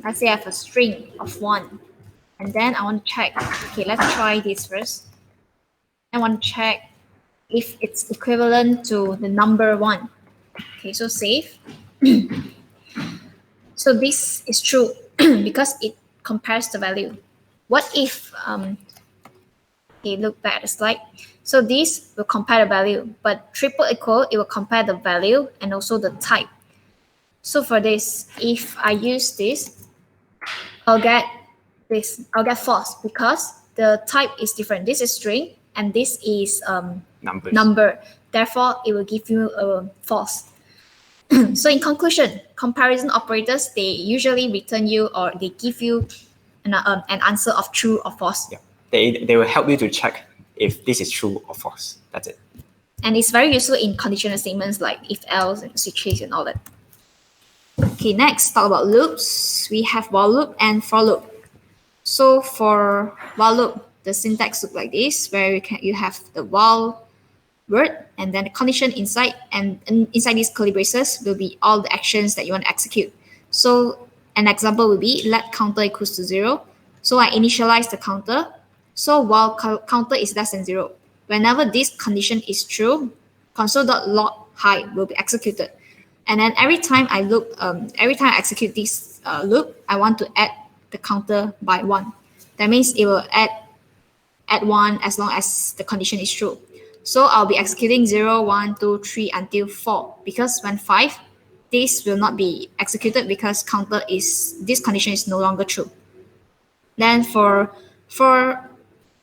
Let's say I have a string of 1, and then I want to check. Okay, let's try this first. I want to check if it's equivalent to the number 1. Okay, so save. So this is true because it compares the value. What if, okay, look back at the slide. So this will compare the value, but triple equal, it will compare the value and also the type. So for this, if I use this, I'll get false because the type is different. This is string and this is number. Therefore, it will give you a false. So in conclusion, comparison operators, they usually return you or they give you an answer of true or false. Yeah. They will help you to check if this is true or false. That's it. And it's very useful in conditional statements like if else and switch case and all that. Okay, next, talk about loops. We have while loop and for loop. So for while loop, the syntax look like this, where you have the while word and then the condition inside, and inside these curly braces will be all the actions that you want to execute. So an example would be let counter equals to 0. So I initialize the counter. So while counter is less than 0, whenever this condition is true, console.log high will be executed. And then every time I execute this loop, I want to add the counter by 1. That means it will add 1 as long as the condition is true. So I'll be executing 0, 1, 2, 3 until 4, because when 5, this will not be executed because this condition is no longer true. Then for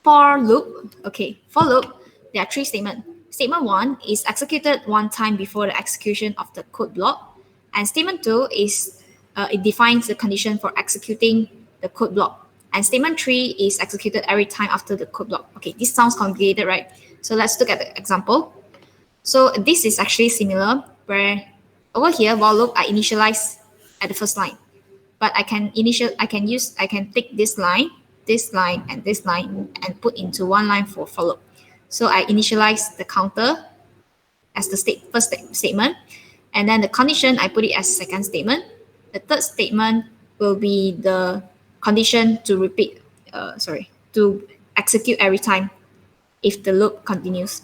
loop, for loop, there are 3 statements. Statement 1 is executed 1 time before the execution of the code block, and statement 2 is it defines the condition for executing the code block, and statement 3 is executed every time after the code block. Okay, this sounds complicated, right? So let's look at the example. So this is actually similar, where over here while loop I initialize at the first line, but I can take this line, and this line and put into one line for loop. So I initialize the counter as the first statement, and then the condition I put it as second statement. The third statement will be the condition to to execute every time if the loop continues.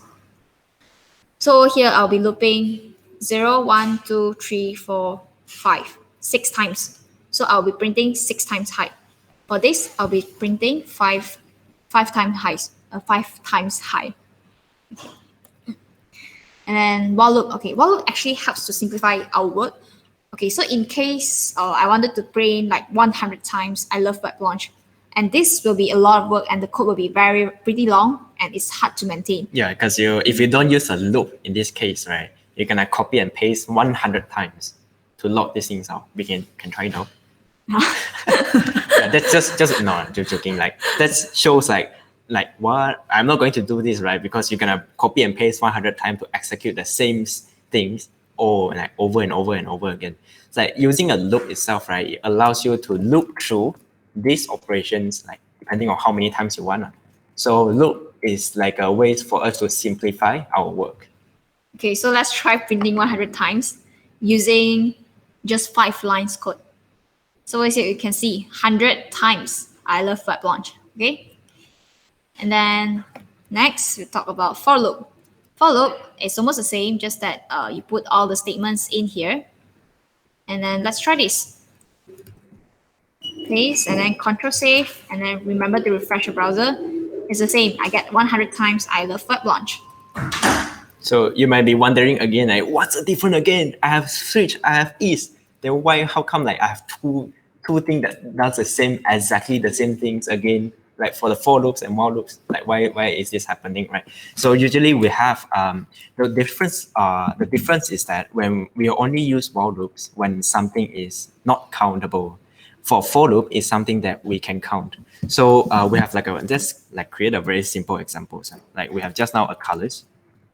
So here I'll be looping 0, 1, 2, 3, 4, 5, 6 times. So I'll be printing 6 times high. For this, I'll be printing 5 times high. Okay. And then while loop. Okay, while loop actually helps to simplify our work. Okay, so in case I wanted to print like 100 times I love WebLaunch, and this will be a lot of work and the code will be pretty long and it's hard to maintain. Yeah, because if you don't use a loop in this case, right, you're gonna copy and paste 100 times to log these things out. We can try it out. Yeah, that's just no, just joking. Like that shows like what I'm not going to do this, right? Because you're gonna copy and paste 100 times to execute the same things over and over again. It's like using a loop itself, right? It allows you to loop through these operations, like depending on how many times you want. So loop is like a way for us to simplify our work. Okay, so let's try printing 100 times using just 5 lines code. So as you can see, 100 times I love WebLaunch. Okay, and then next we talk about for loop. For loop is almost the same, just that you put all the statements in here. And then let's try this. Paste and then Control save, and then remember to refresh your browser. It's the same. I get 100 times I love WebLaunch. So you might be wondering again, like, what's the difference again? I have switch, I have is. Then how come like I have two things that does exactly the same things again, like for the for loops and while loops? Like why is this happening, right? So usually we have the difference is that when we only use while loops when something is not countable. For for loop is something that we can count. So we have create a very simple example. So, like we have just now a colors.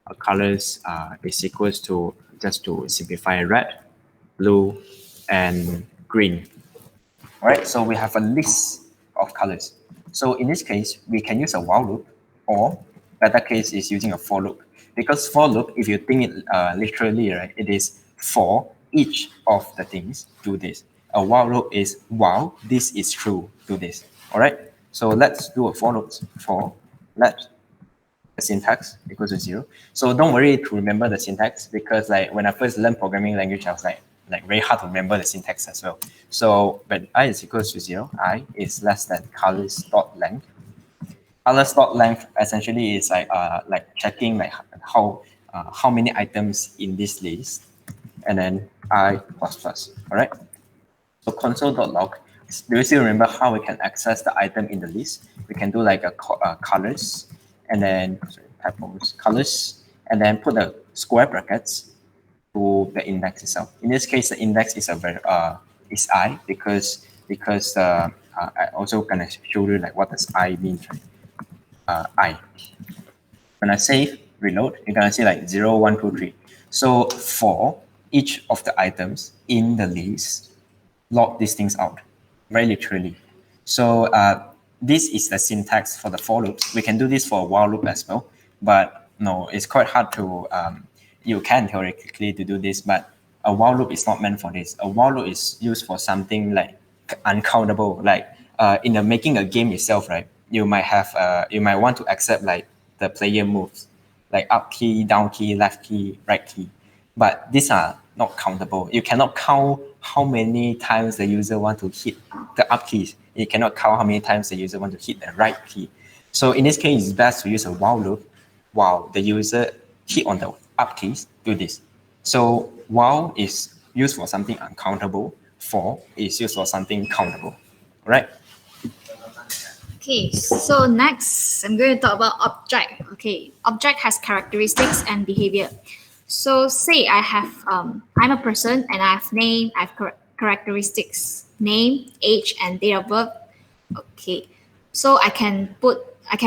A colors is equals to, just to simplify, red, blue, and green. All right. So we have a list of colors. So in this case, we can use a while loop, or better case is using a for loop. Because for loop, if you think it literally, right, it is for each of the things do this. A while loop is while this is true, do this. All right. So let's do a for loop. For let the syntax equals to 0. So don't worry to remember the syntax, because like when I first learned programming language, I was like very hard to remember the syntax as well. So when I is equals to 0, I is less than colors.length. Colors.length essentially is like checking like how many items in this list, and then I plus plus. All right. So console.log, do you still remember how we can access the item in the list? We can do like a colors, and then typos, colors, and then put the square brackets to the index itself. In this case, the index is is I because I also gonna show you like what does I mean. I. When I save, reload, you're gonna see like 0, 1, 2, 3. So for each of the items in the list, log these things out, very literally. So this is the syntax for the for loops. We can do this for a while loop as well, but no, it's quite hard to, you can theoretically to do this, but a while loop is not meant for this. A while loop is used for something like uncountable, like in the making a game itself, right? You might have, you might want to accept like the player moves, like up key, down key, left key, right key. But these are not countable. You cannot count how many times the user want to hit the up keys. You cannot count how many times the user want to hit the right key. So in this case, it's best to use a while loop while the user hit on the up keys, do this. So while is used for something uncountable, for is used for something countable, right? Okay, so next I'm going to talk about object. Okay, object has characteristics and behavior. So say I have, I'm a person and I have name, I have characteristics, name, age, and date of birth. Okay, so I can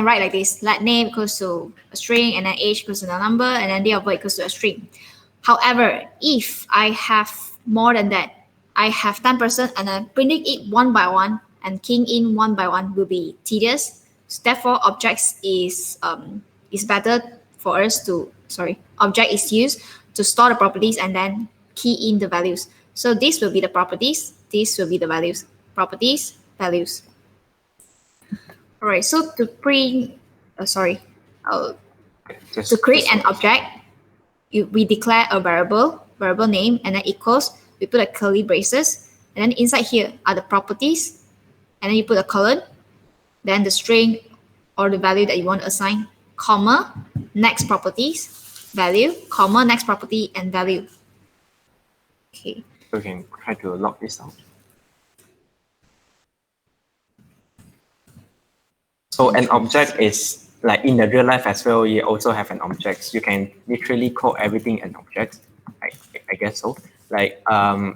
write like this, let name equals to a string, and then age equals to a number, and then date of birth equals to a string. However, if I have more than that, I have 10% and I'm printing it one by one and keying in one by one will be tedious. So therefore, objects is better for us to, object is used to store the properties and then key in the values. So this will be the properties, this will be the values. Properties, values. All right, so to print, to create an object, we declare a variable name, and then equals, we put a curly braces, and then inside here are the properties, and then you put a colon, then the string or the value that you want to assign, comma, next properties, value, comma, next property, and value. Okay. We can try to log this out. So an object is like in the real life as well, you also have an object. You can literally call everything an object. I guess so. Like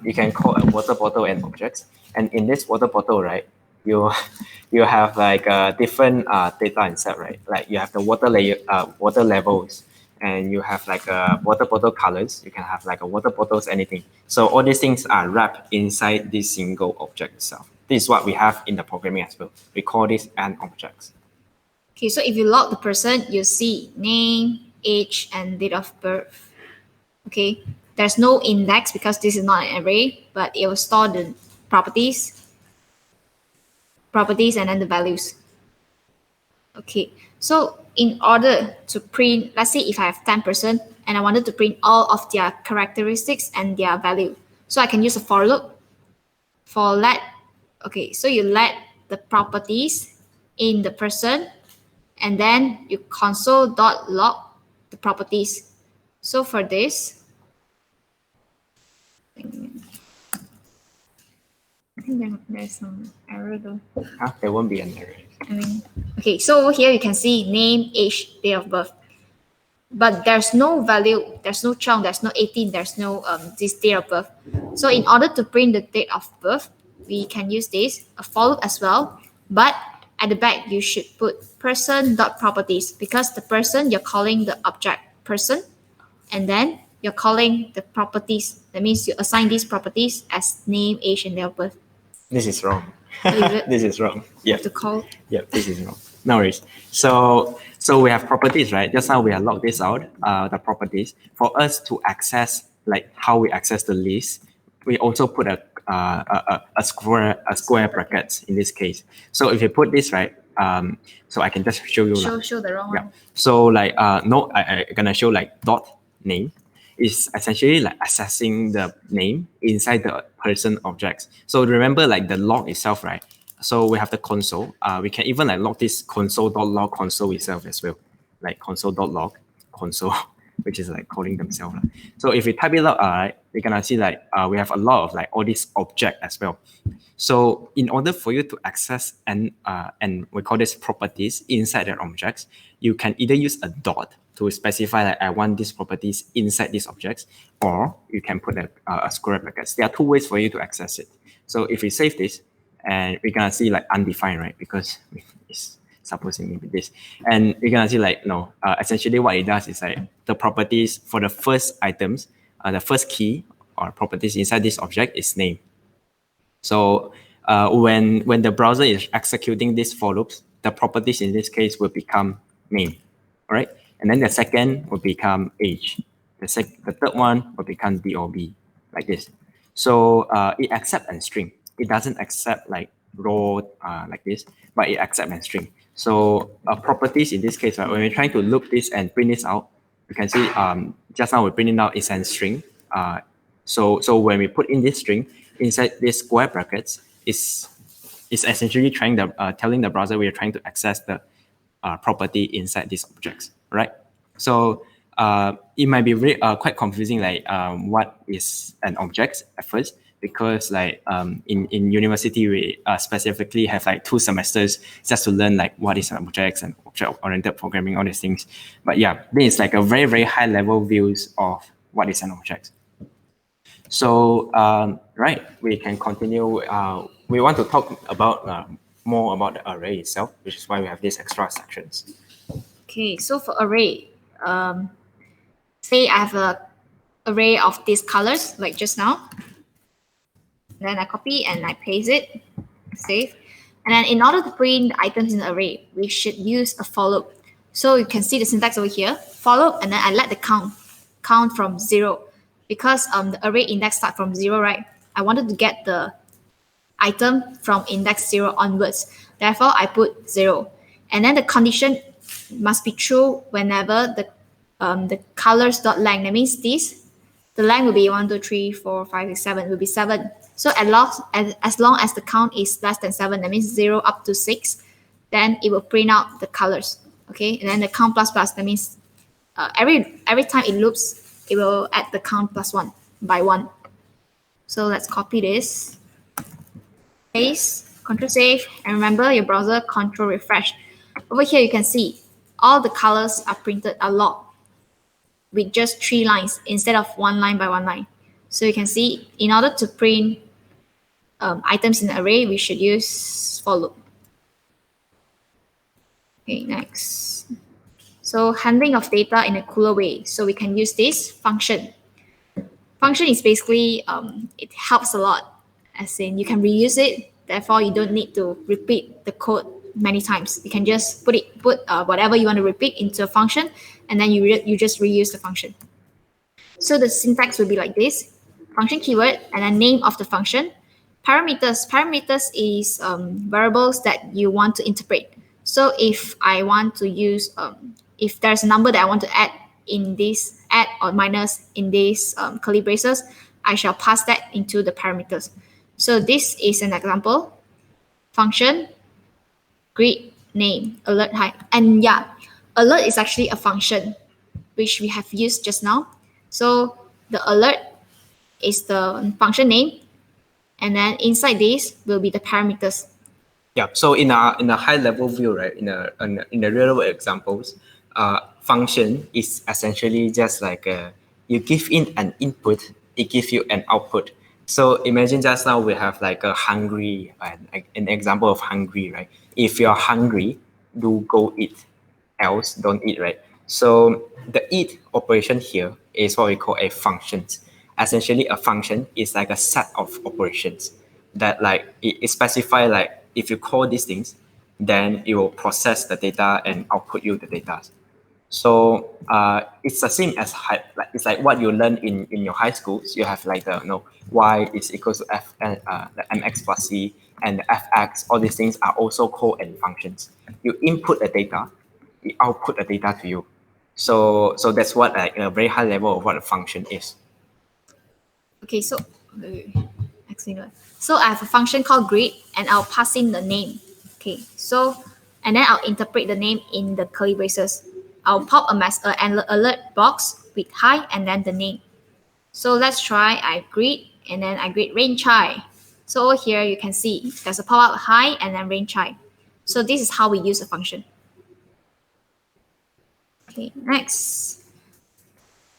you can call a water bottle an object. And in this water bottle, right, you have like different data inside, right? Like you have the water layer, water levels, and you have like water bottle colors. You can have like a water bottles, anything. So all these things are wrapped inside this single object itself. This is what we have in the programming as well. We call this an object. Okay, so if you log the person, you see name, age, and date of birth. Okay, there's no index because this is not an array, but it will store the properties, and then the values. Okay, so in order to print, let's say if I have 10% and I wanted to print all of their characteristics and their value. So I can use a for loop for let. Okay, so you let the properties in the person, and then you console.log the properties. So for this, I think there's some error though. There won't be an error. Okay, so over here you can see name, age, date of birth. But there's no value, there's no chunk, there's no 18, there's no this date of birth. So in order to print the date of birth, we can use this, a for loop as well. But at the back, you should put person.properties because the person, you're calling the object person, and then you're calling the properties. That means you assign these properties as name, age, and date of birth. This is wrong. Is This is wrong. Yeah. to call. Yeah, this is wrong. No worries. So we have properties, right? Just now we have logged this out, the properties. For us to access, like how we access the list, we also put a square brackets in this case. So if you put this, right, so I can just show you. Show the wrong one. So like, no, I'm gonna show like dot name is essentially like accessing the name inside the person objects. So remember like the log itself, right? So we have the console. We can even like log this console.log console itself as well, like console.log console. which is like calling themselves. So if we type it out, right, we're gonna see like we have a lot of like all these object as well. So in order for you to access and we call this properties inside that objects, you can either use a dot to specify that I want these properties inside these objects, or you can put a square brackets. There are two ways for you to access it. So if we save this, and we're gonna see like undefined, right? Because it's supposing to be this, and we're gonna see like no, essentially what it does is like the properties for the first items, the first key or properties inside this object is name. So when the browser is executing these for loops, the properties in this case will become name, right? And then the second will become age. The third one will become DOB, like this. So it accepts a string. It doesn't accept like raw like this, but it accepts a string. So properties in this case, right, when we're trying to loop this and print this out, you can see just now we printed out is a string. So when we put in this string inside this square brackets, is essentially telling the browser we are trying to access the property inside these objects, right? So it might be very, quite confusing, like what is an object at first, because like in university we specifically have like 2 semesters just to learn like what is an object and object-oriented programming, all these things. But yeah, this is like a very, very high level views of what is an object. So right, we can continue. We want to talk about more about the array itself, which is why we have these extra sections. Okay, so for array, say I have a array of these colors like just now. Then I copy and I paste it, save. And then in order to print the items in the array, we should use a for loop. So you can see the syntax over here, for loop, and then I let the count from 0. Because the array index start from 0, right? I wanted to get the item from index 0 onwards. Therefore, I put 0. And then the condition must be true whenever the colors.length, that means this, the length will be 1, 2, 3, 4, 5, 6, 7, will be 7. So as long as the count is less than 7, that means 0 up to 6, then it will print out the colors. Okay, and then the count plus plus, that means every time it loops, it will add the count plus 1 by 1. So let's copy this, paste, Control save, and remember your browser Control refresh. Over here you can see all the colors are printed a lot with just 3 lines instead of 1 line by 1 line. So you can see in order to print items in the array, we should use for loop. Okay, next. So handling of data in a cooler way. So we can use this function. Function is basically, it helps a lot, as in you can reuse it. Therefore, you don't need to repeat the code many times. You can just put whatever you want to repeat into a function, and then you just reuse the function. So the syntax will be like this: function keyword and then name of the function. Parameters is variables that you want to interpret. So if I want to use, if there's a number that I want to add in this, add or minus in these curly braces, I shall pass that into the parameters. So this is an example. Function, greet, name, alert, height. And yeah, alert is actually a function which we have used just now. So the alert is the function name, and then inside this will be the parameters. Yeah. So in a high level view, right? In the real world examples, function is essentially just like you give in an input, it gives you an output. So imagine just now we have like a hungry, an example of hungry, right? If you're hungry, do go eat, else don't eat, right? So the eat operation here is what we call a function. Essentially, a function is like a set of operations that like it specify like if you call these things, then it will process the data and output you the data. So it's the same as it's like what you learn in your high schools. You have like the y is equals to f the mx plus c, and the fx. All these things are also called and functions. You input the data, it output the data to you. So that's what like a very high level of what a function is. Okay, so I have a function called greet, and I'll pass in the name. Okay, so and then I'll interpret the name in the curly braces. I'll pop an alert box with hi and then the name. So let's try I greet and then I greet Rain Chai. So over here you can see there's a pop-up hi and then Rain Chai. So this is how we use a function. Okay, next.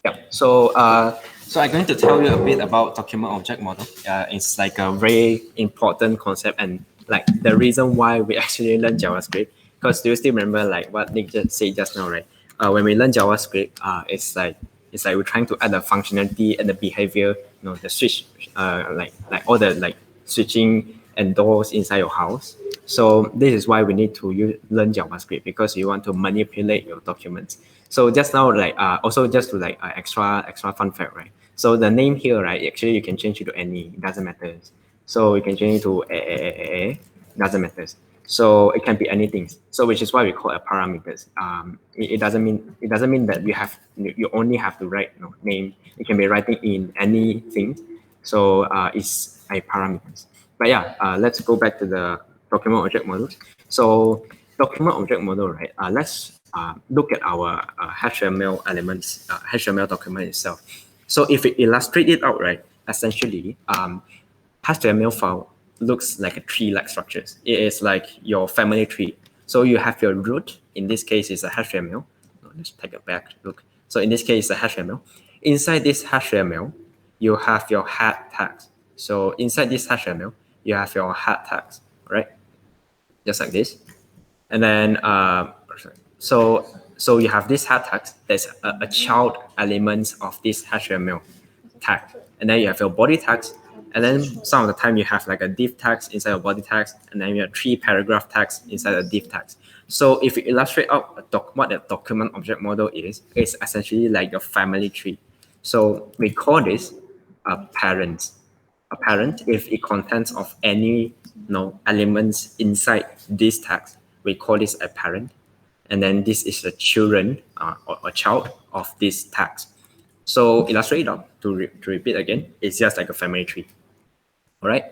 Yeah. So I'm going to tell you a bit about document object model. It's like a very important concept and like the reason why we actually learn JavaScript. Because do you still remember like what Nick just said just now, right? When we learn JavaScript, it's like we're trying to add the functionality and the behavior, the switch, like all the like switching and doors inside your house. So this is why we need to learn JavaScript because you want to manipulate your documents. So just now, like also just to like extra fun fact, right? So the name here, right? Actually, you can change it to any. It doesn't matter. So you can change it to a doesn't matter. So it can be anything. So which is why we call it parameters. It doesn't mean that you only have to write name. It can be writing in anything. So it's a parameters. But yeah, let's go back to the document object models. So document object model, right? Let's look at our HTML elements, HTML document itself. So if we illustrate it out, right, essentially, HTML file looks like a tree-like structure. It is like your family tree. So you have your root. In this case, it's a HTML. Let's take a back look. So in this case, it's a HTML. Inside this HTML, you have your head tags. So inside this HTML, you have your head tags, right? Just like this. And then, so you have this head tags. There's a child element of this HTML tag. And then you have your body tags. And then some of the time you have like a div tags inside of body tags. And then you have 3 paragraph tags inside of div tags. So if you illustrate out what a document object model is, it's essentially like your family tree. So we call this a parent. A parent, if it contains of any elements inside these tags, we call this a parent. And then this is the children or a child of these tags. So illustrate it out to repeat again, it's just like a family tree. All right.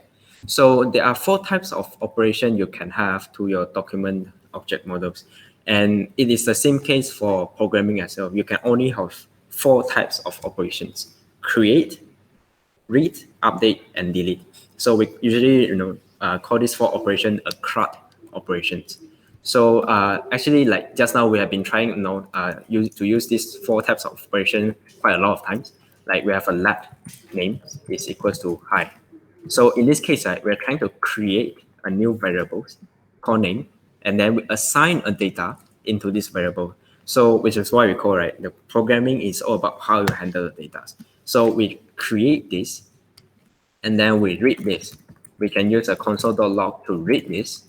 So there are 4 types of operation you can have to your document object models. And it is the same case for programming as well. You can only have 4 types of operations: create, read, update, and delete. So we usually call this 4 operation a CRUD operations. So actually, like just now, we have been trying to use these 4 types of operation quite a lot of times. Like we have a lab name is equals to hi. So in this case, right, we're trying to create a new variable called name, and then we assign a data into this variable. So which is why we call, right, the programming is all about how you handle the data. So we create this, and then we read this. We can use a console.log to read this,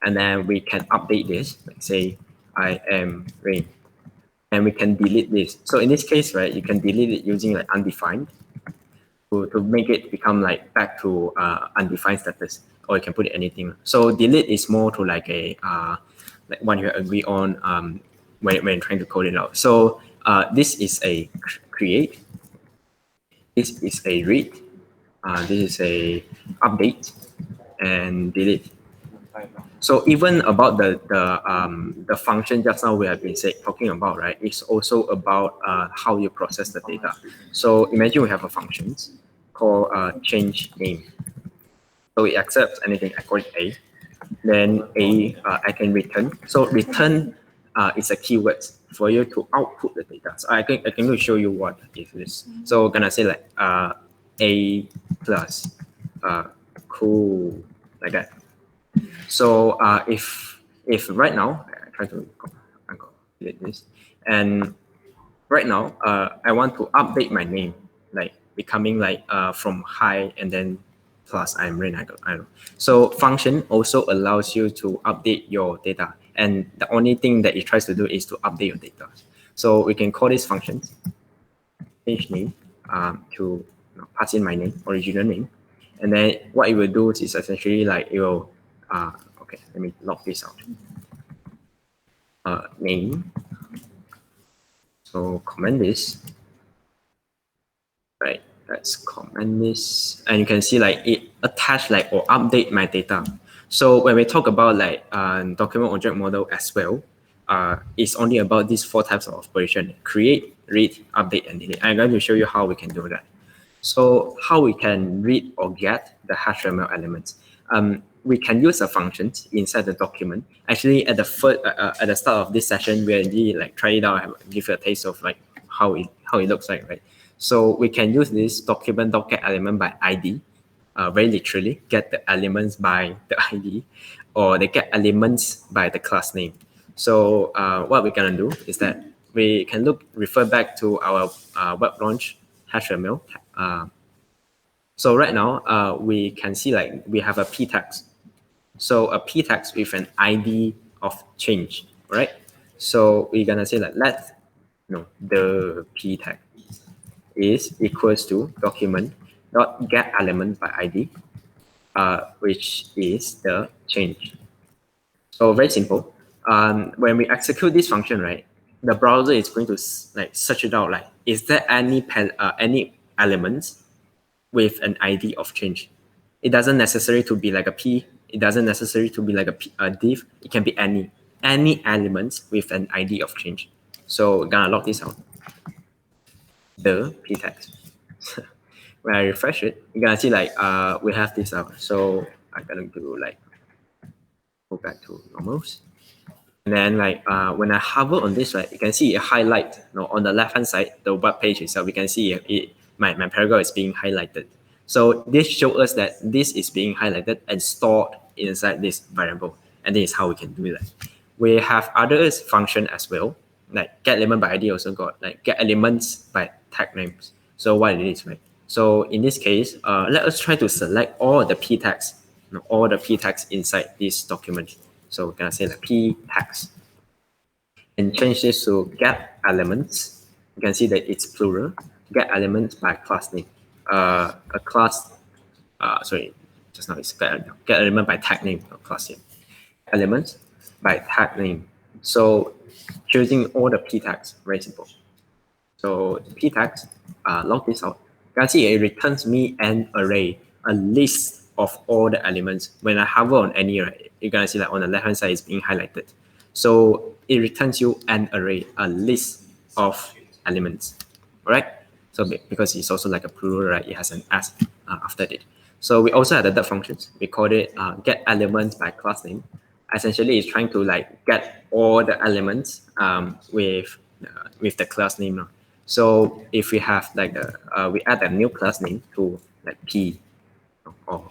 and then we can update this. Let's say I am Rain, and we can delete this. So in this case, right, you can delete it using like undefined to make it become like back to undefined status, or you can put it anything. So delete is more to like a like one you agree on when trying to code it out. So this is a create. This is a read. This is a update and delete. So even about the function just now we have been talking about, right? It's also about how you process the data. So imagine we have a function called change name. So it accepts anything. I call it A. Then I can return. So return is a keyword for you to output the data. So I can show you what it is. So I'm gonna say like A plus cool, like that. So if right now I try to delete this, and right now I want to update my name, like becoming like from hi and then plus I'm Rain. I don't know. So function also allows you to update your data, and the only thing that it tries to do is to update your data. So we can call this function change name to pass in my name, original name, and then what it will do is essentially like it will okay, let me log this out. Name. So comment this. Right, let's comment this, and you can see like it attach like or update my data. So when we talk about like document object model as well, is only about these 4 types of operation: create, read, update, and delete. I'm going to show you how we can do that. So how we can read or get the HTML elements. We can use a function inside the document. Actually, at the at the start of this session, we already like try it out and give you a taste of like how it looks like, right? So we can use this document.get element by ID, very literally get the elements by the ID, or they get elements by the class name. So what we're gonna do is that we can refer back to our WebLaunch HTML. So right now, we can see like we have a p text. So a p text with an ID of change, right? So we're gonna say that the p text is equals to document dot get element by ID, which is the change. So very simple. When we execute this function, right, the browser is going to like search it out. Like, is there any elements with an ID of change? It doesn't necessarily to be like a p. It doesn't necessarily to be like a div. It can be any elements with an ID of change. So we're gonna log this out. The p text. When I refresh it, you're gonna see like we have this out. So I'm gonna do like go back to normals. And then like when I hover on this, right, you can see it highlight on the left hand side, the web page itself. We can see my paragraph is being highlighted. So this shows us that this is being highlighted and stored inside this variable. And this is how we can do that. We have other function as well, like get element by ID also got like get elements by tag names. So what it is, right? So in this case, let us try to select all the p tags, all the p tags inside this document. So we're gonna say like p tags and change this to get elements. You can see that it's plural. Get elements by class name. A class, sorry, just now it's get element by tag name, not class name. Elements by tag name. So choosing all the p tags, very simple. So p tags, log this out. You can see it returns me an array, a list of all the elements. When I hover on any, right, you're gonna see that on the left hand side is being highlighted. So it returns you an array, a list of elements, right? So because it's also like a plural, right? It has an s after it. So we also have the functions. We call it get elements by class name. Essentially, it's trying to like get all the elements with the class name now. So if we have like we add a new class name to like p, or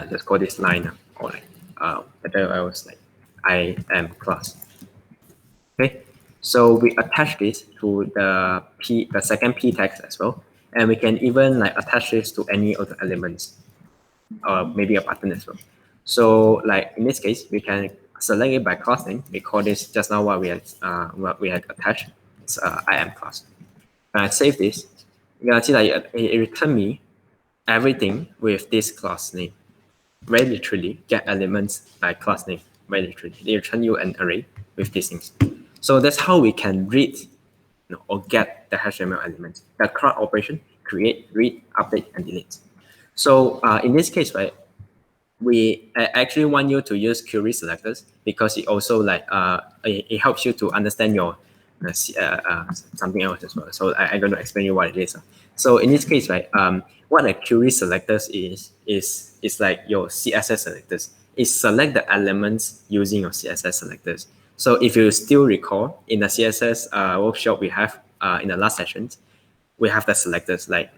just call this line or like better I was like I am class. Okay, so we attach this to the second p text as well, and we can even like attach this to any of the elements, or maybe a button as well. So like in this case, we can select it by class name. We call this just now what we had attached. It's I am class. When I save this, you can see that it returned me everything with this class name. Very literally, get elements by class name. Very literally, they return you an array with these things. So that's how we can read or get the HTML elements. The CRUD operation: create, read, update, and delete. So in this case, right, we actually want you to use query selectors because it also like it helps you to understand your something else as well. So I'm going to explain you what it is. So in this case, right, what a query selectors is like your CSS selectors. It select the elements using your CSS selectors. So if you still recall, in the CSS workshop we have in the last sessions, we have the selectors like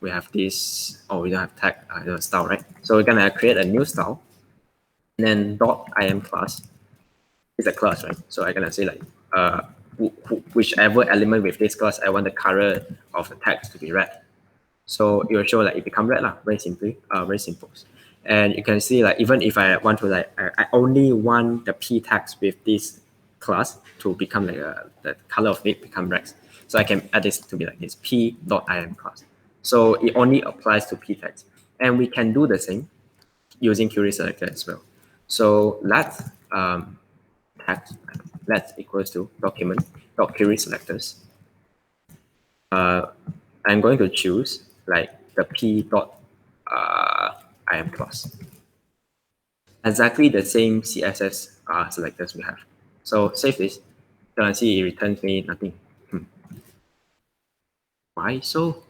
we have this. Oh, we don't have tag style, right? So we're gonna create a new style, and then .im class is a class, right? So I'm gonna say like whichever element with this class I want the color of the text to be red. So it will show like it become red lah. Very simply, very simple. And you can see like even if I want to like I only want the p text with this class to become like the color of it become red. So I can add this to be like this p.im class. So it only applies to p text, and we can do the same using query selector as well. So let text let equals to document dot query selectors. I'm going to choose like the p.im class. Exactly the same CSS selectors we have. So save this. You can see it returns me nothing. Why so?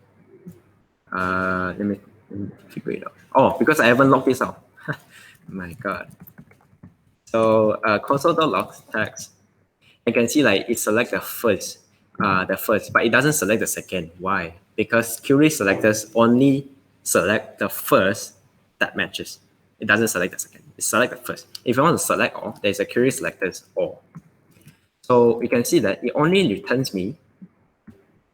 Let me figure it out. Oh, because I haven't logged this out. My God. So console.log text, I can see like it select the first, but it doesn't select the second. Why? Because query selectors only select the first that matches. It doesn't select the second. It select the first. If you want to select all, there's a query selectors all. So you can see that it only returns me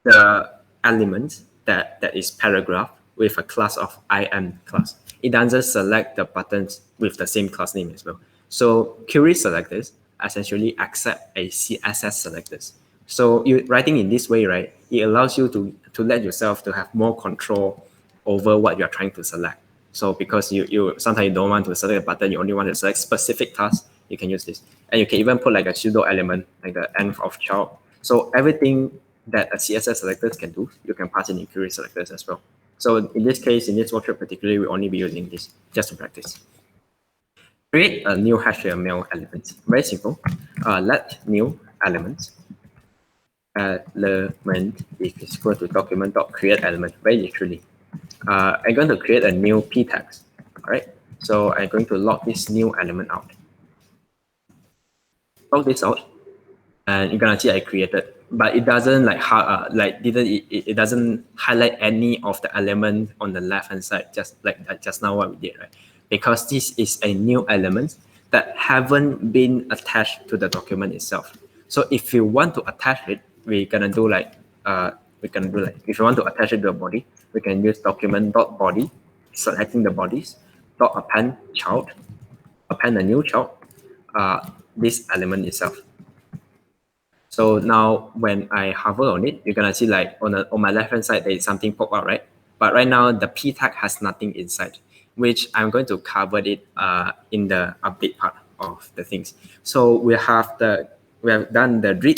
the element that is paragraph with a class of IM class. It doesn't select the buttons with the same class name as well. So query selectors essentially accept a CSS selectors. So you writing in this way, right? It allows you to let yourself to have more control over what you're trying to select. So because you sometimes you don't want to select a button, you only want to select specific tasks, you can use this. And you can even put like a pseudo element, like the end of child. So everything that a CSS selectors can do, you can pass in query selectors as well. So in this case, in this workshop particularly, we'll only be using this just to practice. Create a new HTML element. Very simple. Let new element is equal to document.create element. Very literally. I'm going to create a new p text. All right. So I'm going to log this new element out. Log this out, and you're gonna see I created, but it doesn't it doesn't highlight any of the element on the left hand side, just now what we did, right? Because this is a new element that haven't been attached to the document itself. So if you want to attach it, we're gonna do like if you want to attach it to a body, we can use document.body, selecting the bodies, .append child, append a new child, this element itself. So now when I hover on it, you're gonna see like on my left hand side, there is something pop out, right? But right now the p tag has nothing inside, which I'm going to cover it in the update part of the things. So we have done the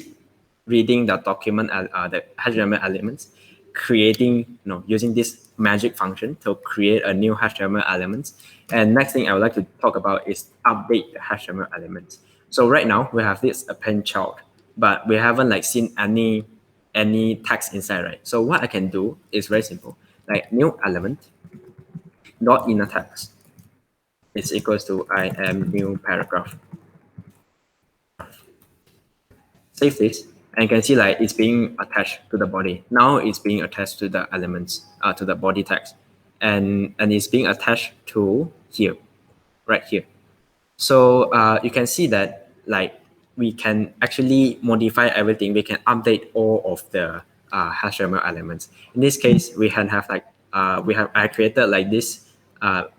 reading the document, the HTML elements, creating, using this magic function to create a new HTML elements. And next thing I would like to talk about is update the HTML elements. So right now we have this append child, but we haven't like seen any text inside, right? So what I can do is very simple, like new element dot inner text is equals to I am new paragraph. Save this, and you can see like it's being attached to the body. Now it's being attached to the elements, to the body text, and it's being attached to here, right here. So you can see that like we can actually modify everything. We can update all of the HTML elements. In this case, we can have like I created like this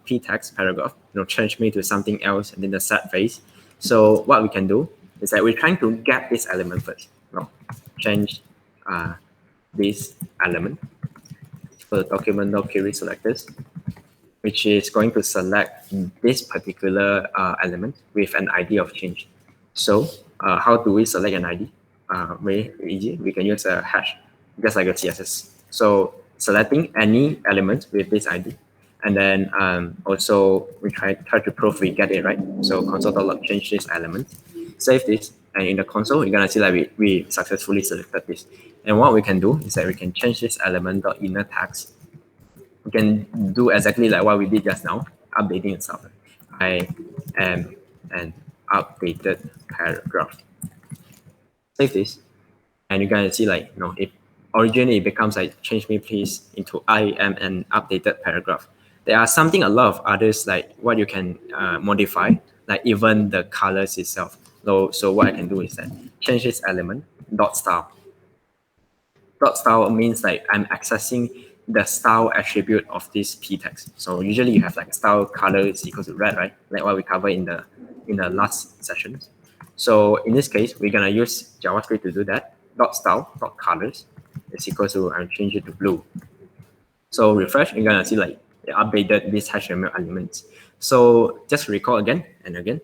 p text paragraph, change me to something else, and then the set phase. So what we can do is that we're trying to get this element first. Change this element for the document.query selectors, which is going to select this particular element with an ID of change. So how do we select an ID? Very easy. We can use a hash, just like a CSS. So selecting any element with this ID. And then also we try to prove we get it right. So console.log change this element, save this, and in the console, you're gonna see like we successfully selected this. And what we can do is that we can change this element.inner text. We can do exactly like what we did just now, updating itself. I am an updated paragraph. Save this, and you're gonna see like, it originally it becomes like change me please into I am an updated paragraph. There are a lot of others like what you can modify, like even the colors itself. So what I can do is that change this element dot style. Dot style means like I'm accessing the style attribute of this p text. So usually you have like style color is equal to red, right? Like what we covered in the last session. So in this case, we're gonna use JavaScript to do that. Dot style dot colors is equal to I'll change it to blue. So refresh, you're gonna see like they updated this HTML elements. So just recall again and again.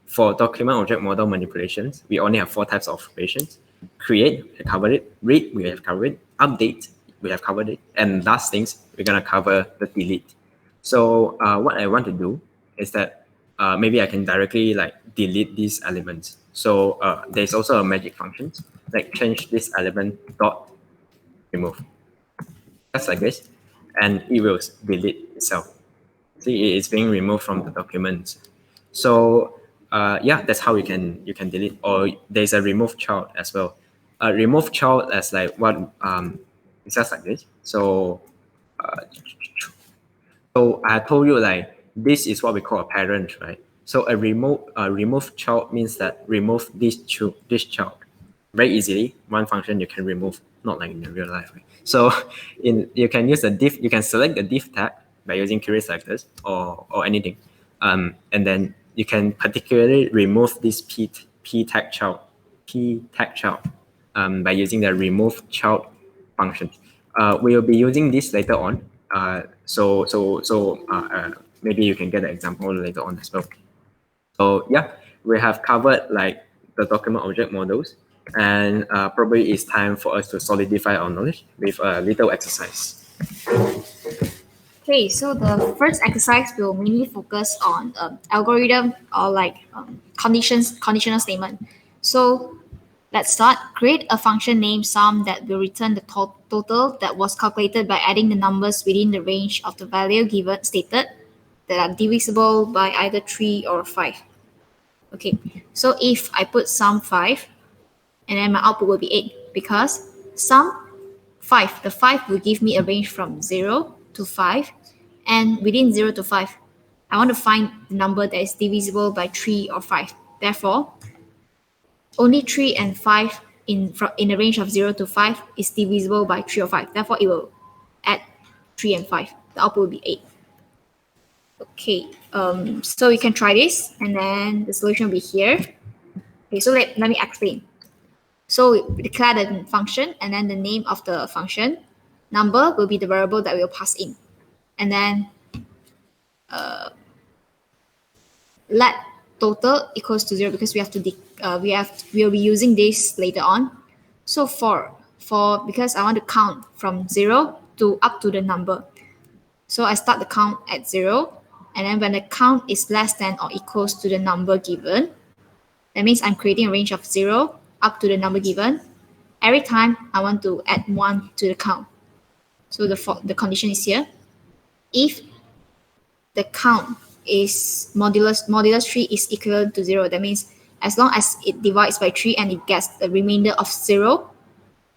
For document object model manipulations, we only have 4 types of operations. Create, we have covered it. Read, we have covered it. Update, we have covered it. And last things, we're gonna cover the delete. So what I want to do is that maybe I can directly like delete these elements. So there's also a magic function, like change this element dot remove, just like this, and it will delete itself. See, it's being removed from the document. So yeah, that's how you can delete. Or there's a remove child as well. Remove child as like what it's just like this. So so I told you like this is what we call a parent, right? So a remove child means that remove this child very easily. One function you can remove, not like in the real life, right? So you can use a div. You can select the div tag by using query selectors or anything, and then you can particularly remove this p tag child by using the remove child function. We'll be using this later on. Maybe you can get an example later on as well. So yeah, we have covered like the document object models, and probably it's time for us to solidify our knowledge with a little exercise. Okay, so the first exercise will mainly focus on algorithm or like conditional statement. So let's start. Create a function named sum that will return the total that was calculated by adding the numbers within the range of the value given stated that are divisible by either 3 or 5. Okay, so if I put sum 5, and then my output will be 8 because sum 5, the 5 will give me a range from 0 to 5, and within 0 to 5, I want to find the number that is divisible by 3 or 5. Therefore, only 3 and 5 in the range of 0 to 5 is divisible by 3 or 5. Therefore, it will add 3 and 5. The output will be 8. Okay, so you can try this, and then the solution will be here. Okay, so let me explain. So we declare the function, and then the name of the function. Number will be the variable that we'll pass in. And then let total equals to 0 because we have to we'll be using this later on. So for because I want to count from 0 to up to the number. So I start the count at 0, and then when the count is less than or equals to the number given, that means I'm creating a range of 0 up to the number given. Every time I want to add 1 to the count. So the condition is here. If the count is modulus 3 is equivalent to 0, that means as long as it divides by 3 and it gets the remainder of 0,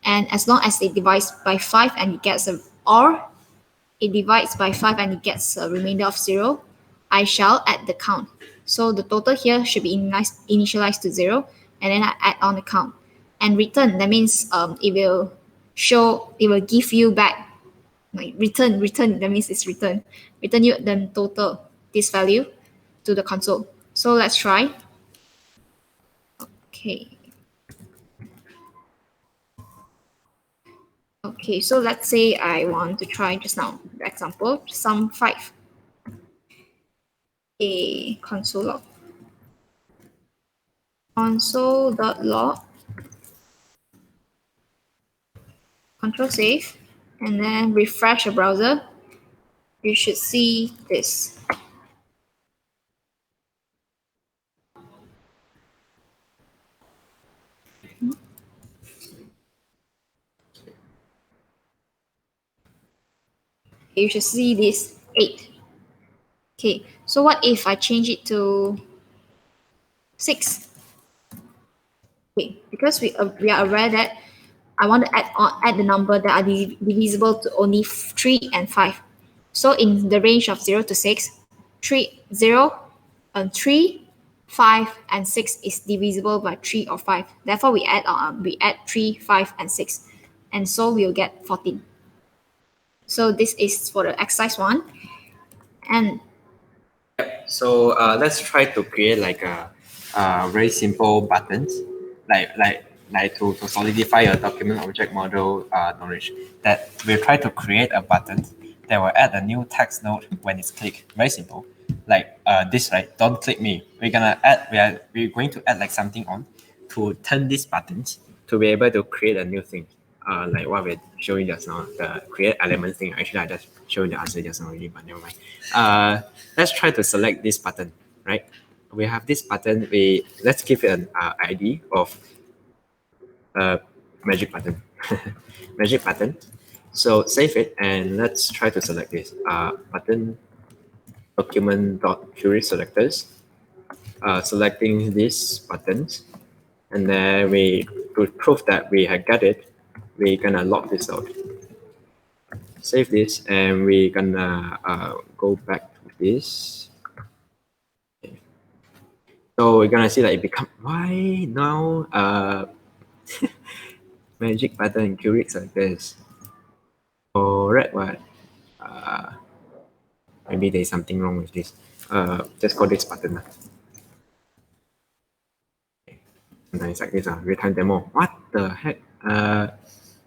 and as long as it divides by 5 and it gets it divides by 5 and it gets a remainder of 0, I shall add the count. So the total here should be initialized to 0, and then I add on the count. And return, that means it will give you back, like return, that means it's return you the total, this value, to the console. So let's try. Okay, so let's say I want to try just now, the example, sum 5. A console.log. Control save, and then refresh your browser. You should see this. You should see this 8. Okay, so what if I change it to 6? Okay, because we are aware that I want to add the number that are divisible to only 3 and 5. So in the range of 0 to 6, 3, 5, and 6 is divisible by 3 or 5. Therefore, we add 3, 5, and 6, and so we'll get 14. So this is for the exercise 1. And so let's try to create like a very simple buttons, like to solidify your document object model knowledge. That we'll try to create a button that will add a new text node when it's clicked. Very simple, like this, right? Don't click me. We're going to add like something on to turn these buttons to be able to create a new thing. Like what we're showing just now, the create element thing. Actually, I just showed the answer just now already, but never mind. Let's try to select this button, right? we have this button. Let's give it an ID of magic button. Magic button. So save it and let's try to select this button document dot query selectors. Selecting these buttons, and then to prove that we have got it, we're gonna log this out. Save this, and we're gonna go back to this. Okay. So we're gonna see that it become why now magic button query selectors. Correct what? Maybe there's something wrong with this. Just call this button. Sometimes like this, real-time demo. What the heck?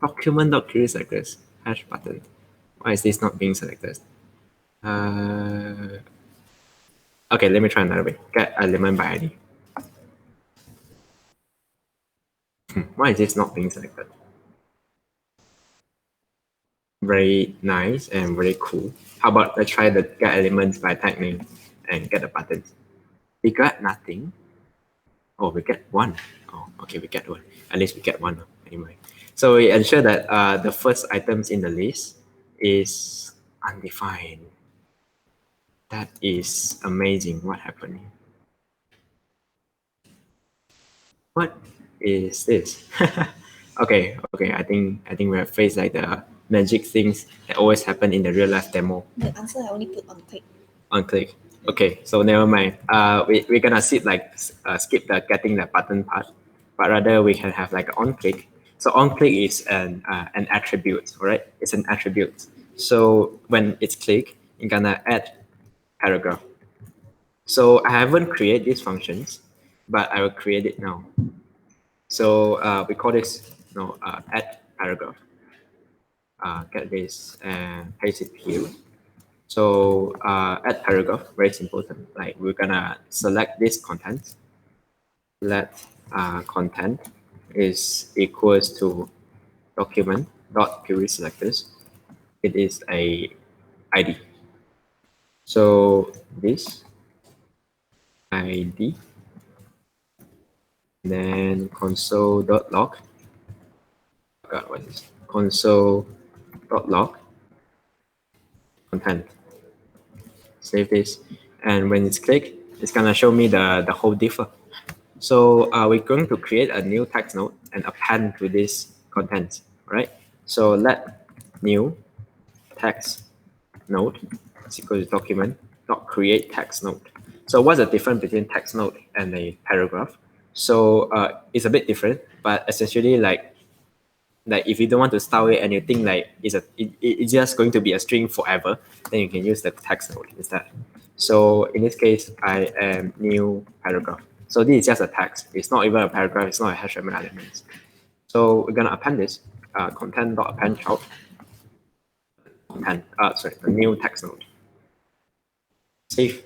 Document.query selectors, hash button. Why is this not being selected? Okay, let me try another way. Get element by ID. Why is this not being selected? Very nice and very cool. How about let's try the get elements by tag name and get the buttons. We got nothing. Oh, we get one. Oh, okay, we get one. At least we get one anyway. So we ensure that the first items in the list is undefined. That is amazing. What happened? What is this? okay. I think we have faced like the magic things that always happen in the real life demo. The answer I only put on click. On click. Okay, so never mind. We're gonna skip the getting the button part, but rather we can have like on click. So on click is an attribute, right? It's an attribute. So when it's click, you're gonna add paragraph. So I haven't created these functions, but I will create it now. So we call this add paragraph. Get this and paste it here. So add paragraph, very simple. Like we're gonna select this content. Let content is equals to document dot query selectors. It is a ID. So this ID, then console.log. God, what is this? Console.log content. Save this, and when it's clicked, it's gonna show me the whole diff. So we're going to create a new text node and append to this content, right? So let new text node is equal to document dot create text node. So what's the difference between text node and a paragraph? So it's a bit different, but essentially like if you don't want to style it and you think like it's just going to be a string forever, then you can use the text node instead. So in this case, I am new paragraph. So this is just a text. It's not even a paragraph. It's not a HTML element. So we're gonna append this content.append child. The new text node. Save.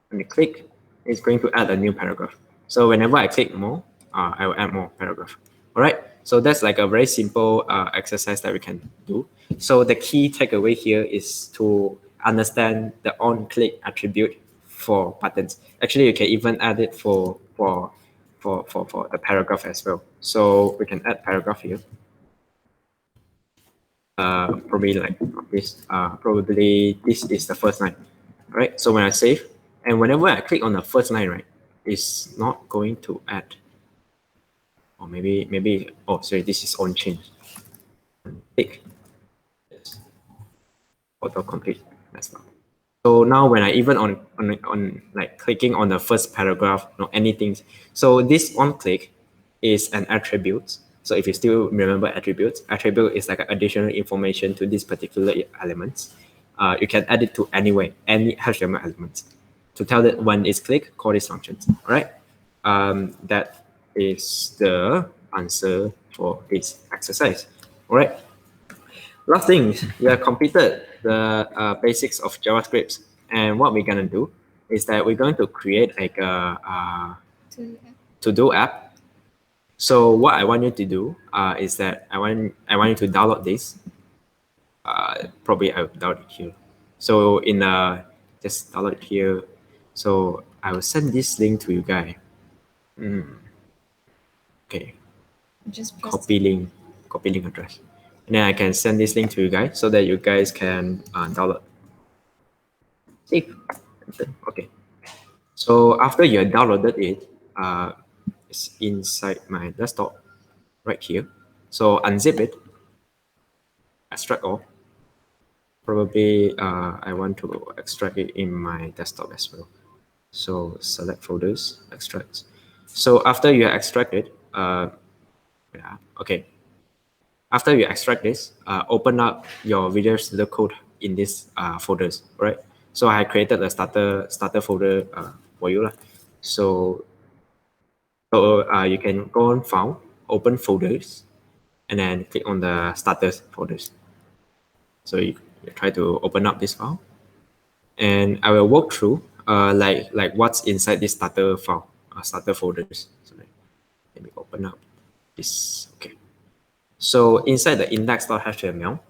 When you click, it's going to add a new paragraph. So whenever I click more, I will add more paragraph. All right. So that's like a very simple exercise that we can do. So the key takeaway here is to understand the on-click attribute for buttons. Actually, you can even add it for the paragraph as well. So we can add paragraph here. Probably like this. Probably this is the first line, right? So when I save, and whenever I click on the first line, right, it's not going to add. Or maybe. Oh, sorry, this is on change. Click. Yes. Autocomplete. That's not. So now when I even on like clicking on the first paragraph, anything. So this on click is an attribute. So if you still remember attribute is like an additional information to this particular element. You can add it to any HTML element. To tell that when it's click, call this function. All right. That is the answer for this exercise. All right. Last thing, we have completed the basics of JavaScript, and what we're gonna do is that we're going to create like a to-do app. So what I want you to do is that I want you to download this. Probably I'll download it here. So just download it here. So I will send this link to you guys. Okay, Just press copy link address. And then I can send this link to you guys so that you guys can download. Save. Okay. So after you have downloaded it, it's inside my desktop right here. So unzip it, extract all. Probably I want to extract it in my desktop as well. So select folders, extract. So after you extract it, yeah, okay. After you extract this, open up your Visual Studio Code in these folders, right? So I created a starter folder for you. So you can go on File, open folders, and then click on the starters folders. So you try to open up this file, and I will walk through like what's inside this starter file, starter folders. So let me open up this. Okay. So inside the index.html,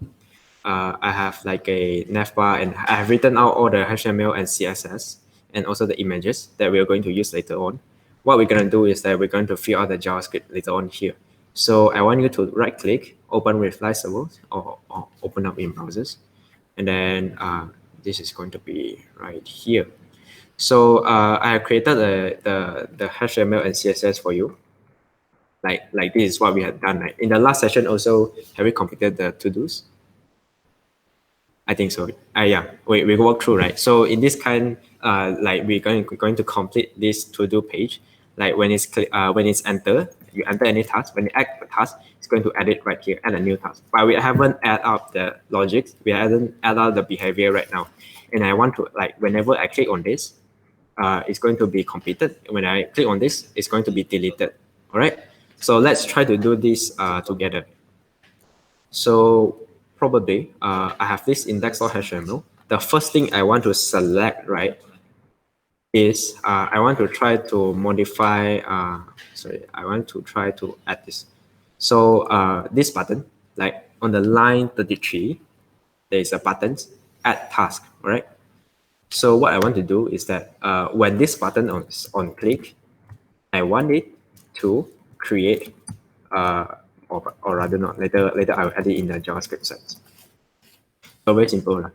I have like a navbar, and I have written out all the HTML and CSS and also the images that we are going to use later on. What we're going to do is that we're going to fill out the JavaScript later on here. So I want you to right click, open with live servers, or open up in browsers. And then this is going to be right here. So I have created the HTML and CSS for you. Like this is what we have done. Right? In the last session also, have we completed the to-dos? I think so. Yeah, we walk through, right? So in this kind, like we're going to complete this to-do page. Like when it's enter, you enter any task. When you add the task, it's going to add it right here, add a new task. But we haven't add up the logic. We haven't add up the behavior right now. And I want to, like, whenever I click on this, it's going to be completed. When I click on this, it's going to be deleted. All right. So let's try to do this together. So probably I have this index.html. The first thing I want to select, right, is I want to try to modify, I want to try to add this. So this button, like on the line 33, there is a button, add task, right? So what I want to do is that when this button is on click, I want it to create, or rather not, later I'll add it in the JavaScript sets. So very simple.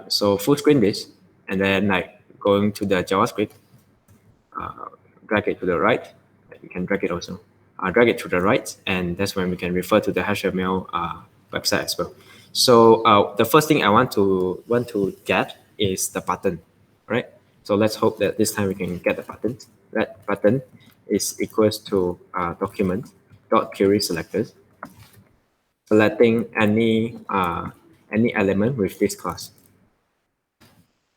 So full screen this, and then like going to the JavaScript, drag it to the right. You can drag it also. Drag it to the right, and that's when we can refer to the HTML website as well. So the first thing I want to get is the button, right? So let's hope that this time we can get the button. That button is equals to document dot query selectors, selecting any element with this class.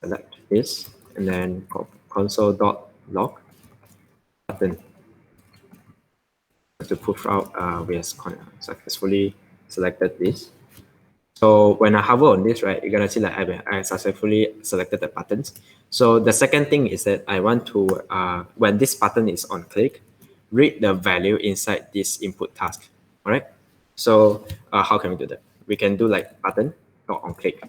Select this, and then console.log button to push out we have successfully selected this. So when I hover on this, right, you're gonna see that I successfully selected the buttons. So the second thing is that I want to, when this button is on click, read the value inside this input task. All right. So how can we do that? We can do like button dot on click.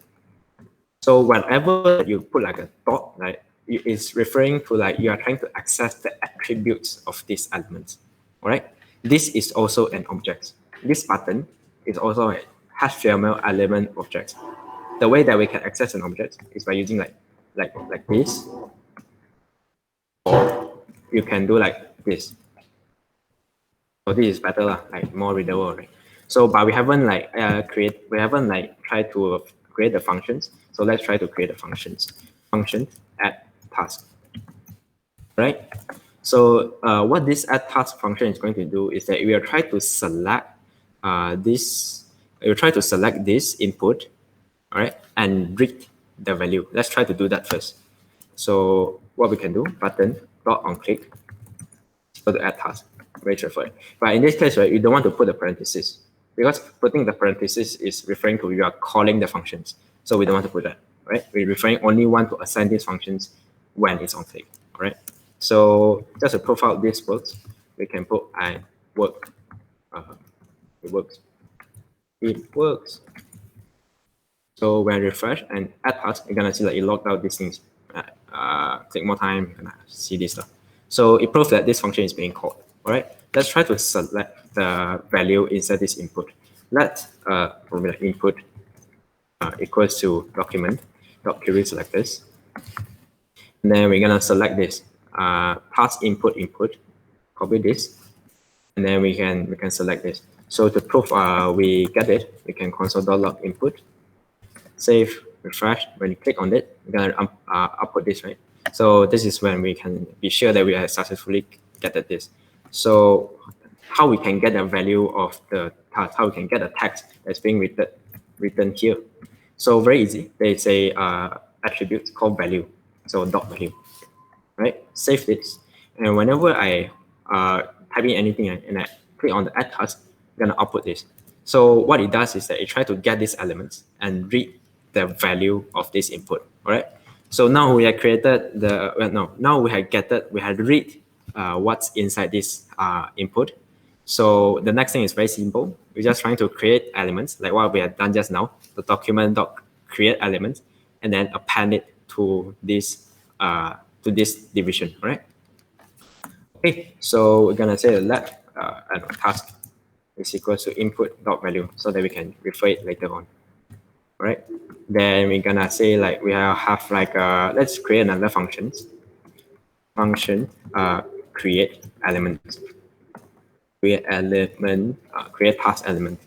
So whenever you put like a dot, right, it's referring to like you are trying to access the attributes of these elements. All right. This is also an object. This button is also a HTML element object. The way that we can access an object is by using like this, or you can do like this. So this is better, like more readable, right? So, but we haven't like tried to create the functions. So let's try to create the functions. Function add task, right? So what this add task function is going to do is that we will try to select this. We will try to select this input, all right, and read the value. Let's try to do that first. So what we can do, button dot on click, go to add task, very straightforward. But in this case, right, you don't want to put the parentheses because putting the parentheses is referring to you are calling the functions. So we don't want to put that, right? We referring only want to assign these functions when it's on click, all right? So just to prove out this works, we can put I work. It works. It works. So when I refresh and add task, you're gonna see that it logged out these things. click more time, you're gonna see this stuff. So it proves that this function is being called. All right, let's try to select the value inside this input. Let formula input equals to document.query selectors. And then we're gonna select this task input, copy this, and then we can select this. So to prove we get it, we can console.log input, save, refresh. When you click on it, we're gonna output this, right? So this is when we can be sure that we have successfully getted this. So how we can get the value of the task, how we can get the text that's being written here. So very easy. There's a attribute called value. So dot value, right? Save this, and whenever I type in anything and I click on the add task, I'm gonna output this. So what it does is that it tries to get these elements and read the value of this input. All right. So now we have created the now we have read what's inside this input. So the next thing is very simple. We're just trying to create elements like what we have done just now. The document.create elements, and then append it to this division, right? Okay, so we're gonna say let task is equal to input.value so that we can refer it later on. Right? Then we're gonna say like we have like let's create another function create element, create task element,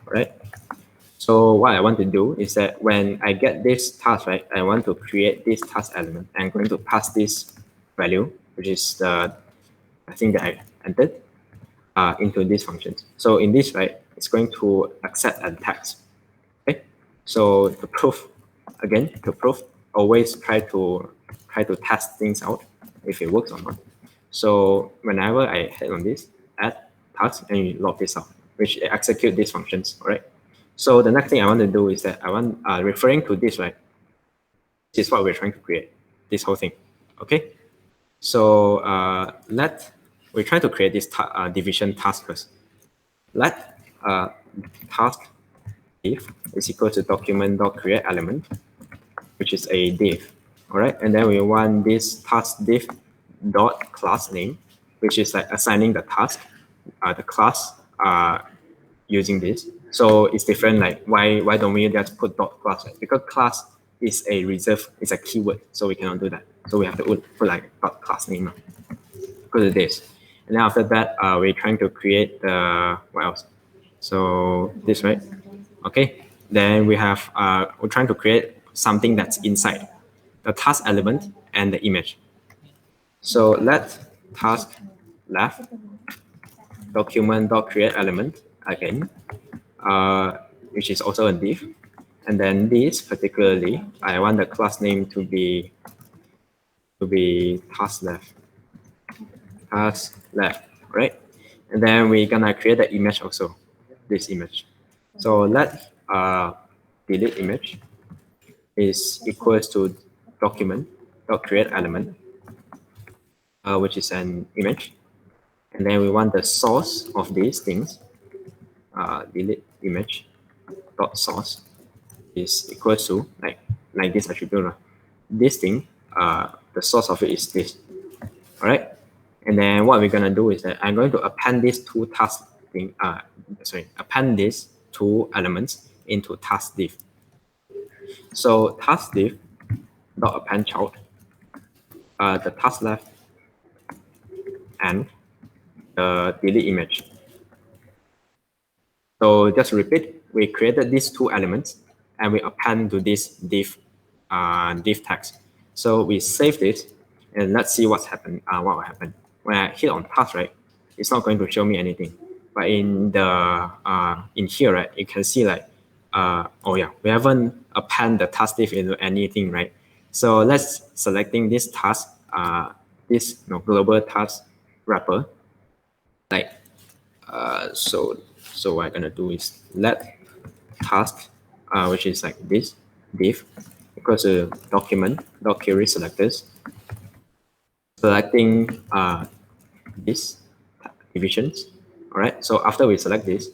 right? So what I want to do is that when I get this task, right, I want to create this task element. I'm going to pass this value, which is the thing that I entered, into this function. So in this, right, it's going to accept a text. Okay. So to prove, always try to test things out if it works or not. So whenever I hit on this, add task, and you log this out, which execute these functions, all right? So the next thing I want to do is that I want referring to this, right? This is what we're trying to create, this whole thing, okay? So we're trying to create this division task first. Let task div is equal to document.create element, which is a div, all right? And then we want this task div dot class name, which is like assigning the task, the class using this. So it's different. Like why don't we just put dot class? Right? Because class is a reserve, it's a keyword, so we cannot do that. So we have to put like dot class name because of this. And then after that, we're trying to create the what else? So this, right? Okay. Then we have we're trying to create something that's inside the task element and the image. So let task left document.create element again, which is also a div. And then this particularly, I want the class name to be task left, right? And then we're gonna create the image also, this image. So let delete image is equals to document.create element, which is an image. And then we want the source of these things, delete image dot source is equal to like this attribute. This thing, the source of it is this. All right. And then what we're gonna do is that I'm going to append these two task thing. Append these two elements into task div. So task div dot append child, the task left and the delete image. So just repeat, we created these two elements and we append to this div text. So we save this and let's see what's happened. What will happen when I hit on task, right? It's not going to show me anything. But in the in here, right, you can see like oh yeah, we haven't append the task div into anything, right? So let's selecting this task, this global task wrapper, like so what I'm gonna do is let task, which is like this div equals to document.query selectors, selecting these divisions. All right. So after we select this,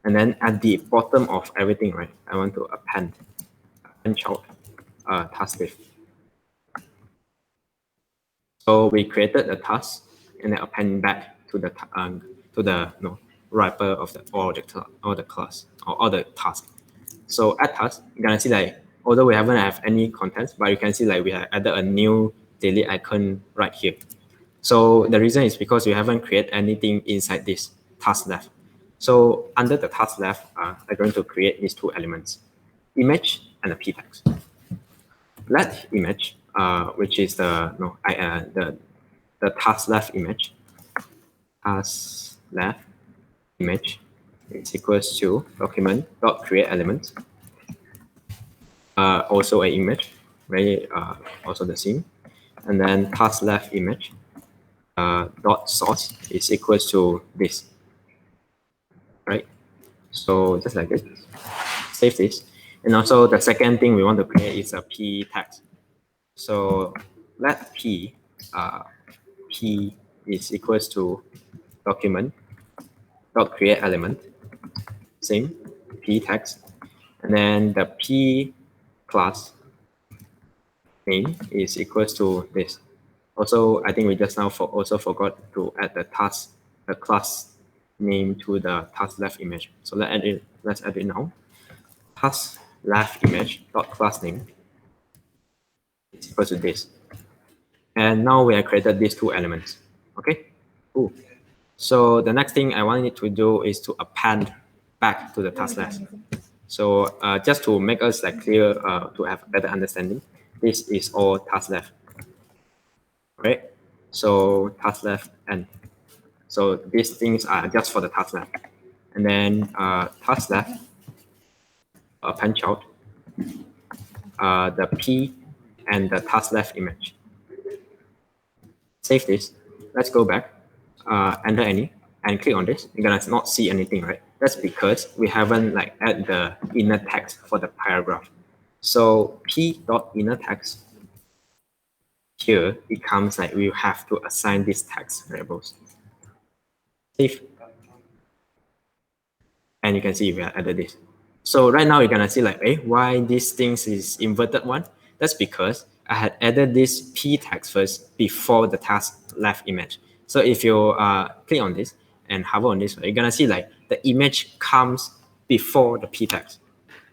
and then at the bottom of everything, right, I want to append child task div. So we created a task and then append back to the wrapper of the object or the class or the task. So add task, you're gonna see like although we haven't have any contents, but you can see like we have added a new delete icon right here. So the reason is because we haven't created anything inside this task left. So under the task left, I'm going to create these two elements, image and a p text. Let image, which is the task left image, task left image is equals to document dot create element. Also an image, very also the same, and then task left image dot source is equals to this, right? So just like this, save this, and also the second thing we want to create is a p text. So let p is equals to document dot create element, same p text, and then the p class name is equals to this. Also, I think we just now also forgot to add the class name to the task left image. So let's add it now. Task left image dot class name is equal to this. And now we have created these two elements. Okay. Cool. So the next thing I want it to do is to append back to the task left. So just to make us like clear, to have a better understanding, this is all task left, right? So task left and so these things are just for the task left, and then task left append child, the p and the task left image. Save this. Let's go back, enter any, and click on this. You're gonna not see anything, right? That's because we haven't like add the inner text for the paragraph. So p dot inner text here becomes like we have to assign these text variables. Save, and you can see we have added this. So right now you're gonna see like, why these things is inverted one? That's because I had added this p text first before the task left image. So if you click on this and hover on this, you're gonna see like the image comes before the p text,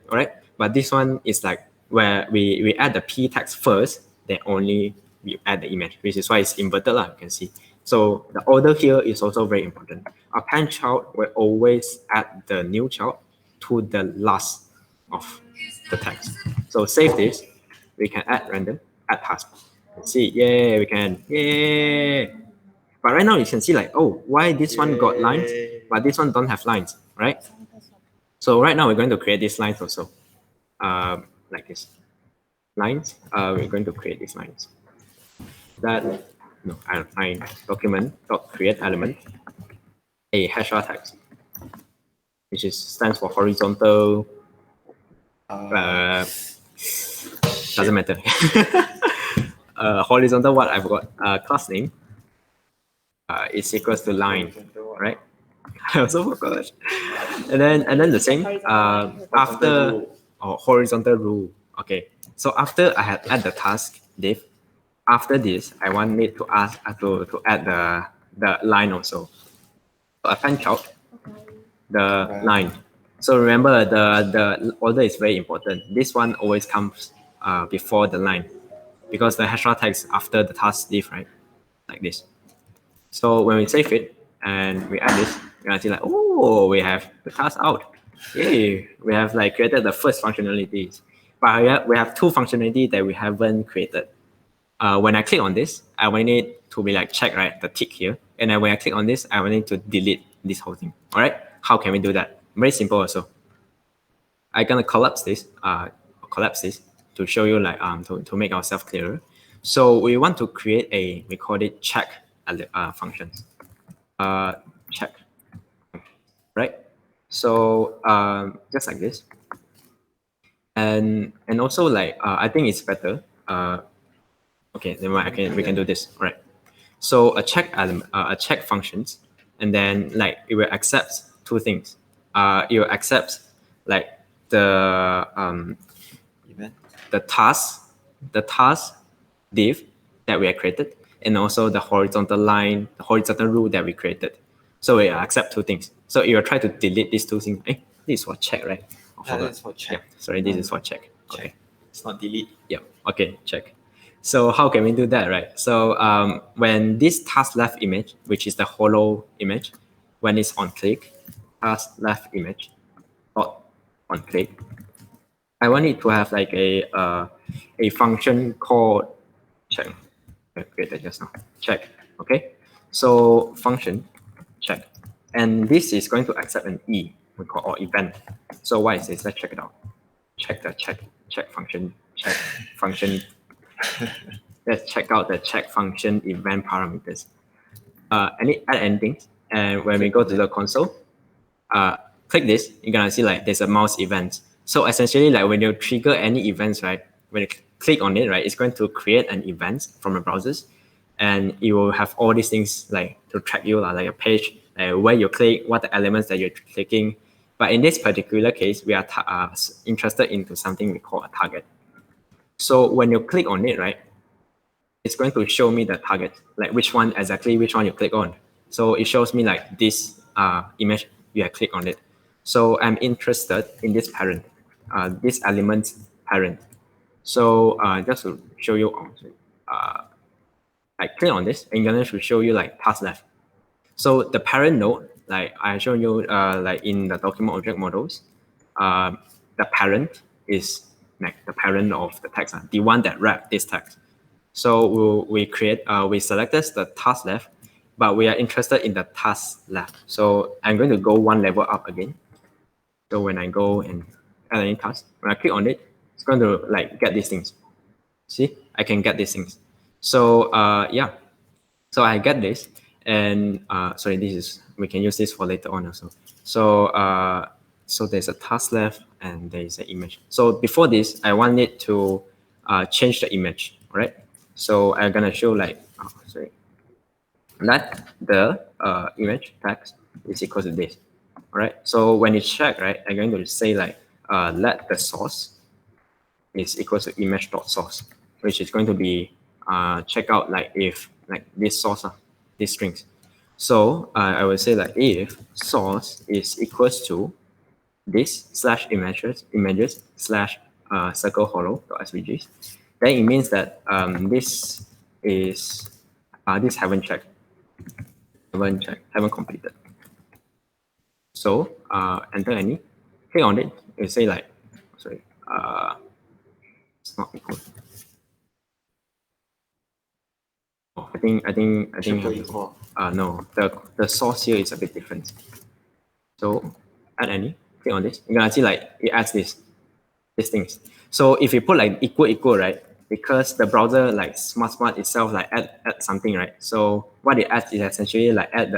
all right? But this one is like where we add the p text first, then only we add the image, which is why it's inverted, you can see. So the order here is also very important. Append child will always add the new child to the last of the text. So save this. We can add random, add task. See, yeah, we can, yeah. But right now you can see like, oh, why this one got lines, but this one don't have lines, right? So right now we're going to create these lines also, like this. Lines, we're going to create these lines. That, no, I find document dot create element, a hashtag text, which stands for horizontal. Doesn't matter. Horizontal what I've got class name is equals to line, right? I also forgot. And then the same after horizontal rule. Okay, so after I had add the task div, after this I want it to ask to add the line also. So append child the line. So remember the order is very important. This one always comes before the line because the hashtag text after the task div, right? Like this. So when we save it and we add this, you're gonna see like, oh, we have the task out. Yay, we have like created the first functionalities. But we have two functionality that we haven't created. When I click on this, I want it to be like check, right? The tick here. And then when I click on this, I want it to delete this whole thing. All right. How can we do that? Very simple also. I'm gonna collapse this to show you like to make ourselves clearer. So we want to create we call it check functions. Check, right? So just like this. And also like I think it's better. Okay, never mind. We can do this. All right. So a check element, a check functions, and then like it will accept two things. It will accept like the task div that we have created, and also the horizontal line, the horizontal rule that we created. So we accept two things. So you will try to delete these two things. This is for check, right? This is for check. Yeah, sorry, this is for check. Check. Okay. It's not delete. Yeah. Okay. Check. So how can we do that, right? So when this task left image, which is the hollow image, when it's on click, task left image, dot on click, I want it to have like a function called check. I created just now. Check. Okay. So function check, and this is going to accept an E, we call or event. So what is this? Let's check it out. Check the check function function. Let's check out the check function event parameters. Add anything, and when we go to the console, click this, you're gonna see like there's a mouse event. So essentially, like when you trigger any events, right? When you click on it, right, it's going to create an event from the browsers, and it will have all these things like to track you, like a page, where you click, what the elements that you're clicking. But in this particular case, we are interested into something we call a target. So when you click on it, right, it's going to show me the target, like which one you click on. So it shows me like this image, you have clicked on it. So I'm interested in this parent, this element parent. So just to show you, I click on this, and then it should show you like task left. So the parent node, like I showed you, like in the document object models, the parent is like the parent of the text, the one that wrap this text. So we selected the task left, but we are interested in the task left. So I'm going to go one level up again. So when I go and add any task, when I click on it, it's going to like get these things. See, I can get these things. So yeah, so I get this, and sorry, we can use this for later on also. So so there's a task left and there's an image. So before this, I want it to change the image, right? So I'm gonna show like, let the image text is equal to this, right? So when it's checked, right, I'm going to say like, let the source is equal to image.source, which is going to be check out like if like this source, these strings. So I will say like if source is equals to this slash images slash circle hollow.svgs, then it means that this is this haven't completed. So enter any, click on it, you say like, sorry, it's not equal. Oh, I think equal. no, the source here is a bit different. So add any, click on this, you're gonna see like it adds these things. So if you put like equal, right? Because the browser like smart itself like add something, right? So what it adds is essentially like add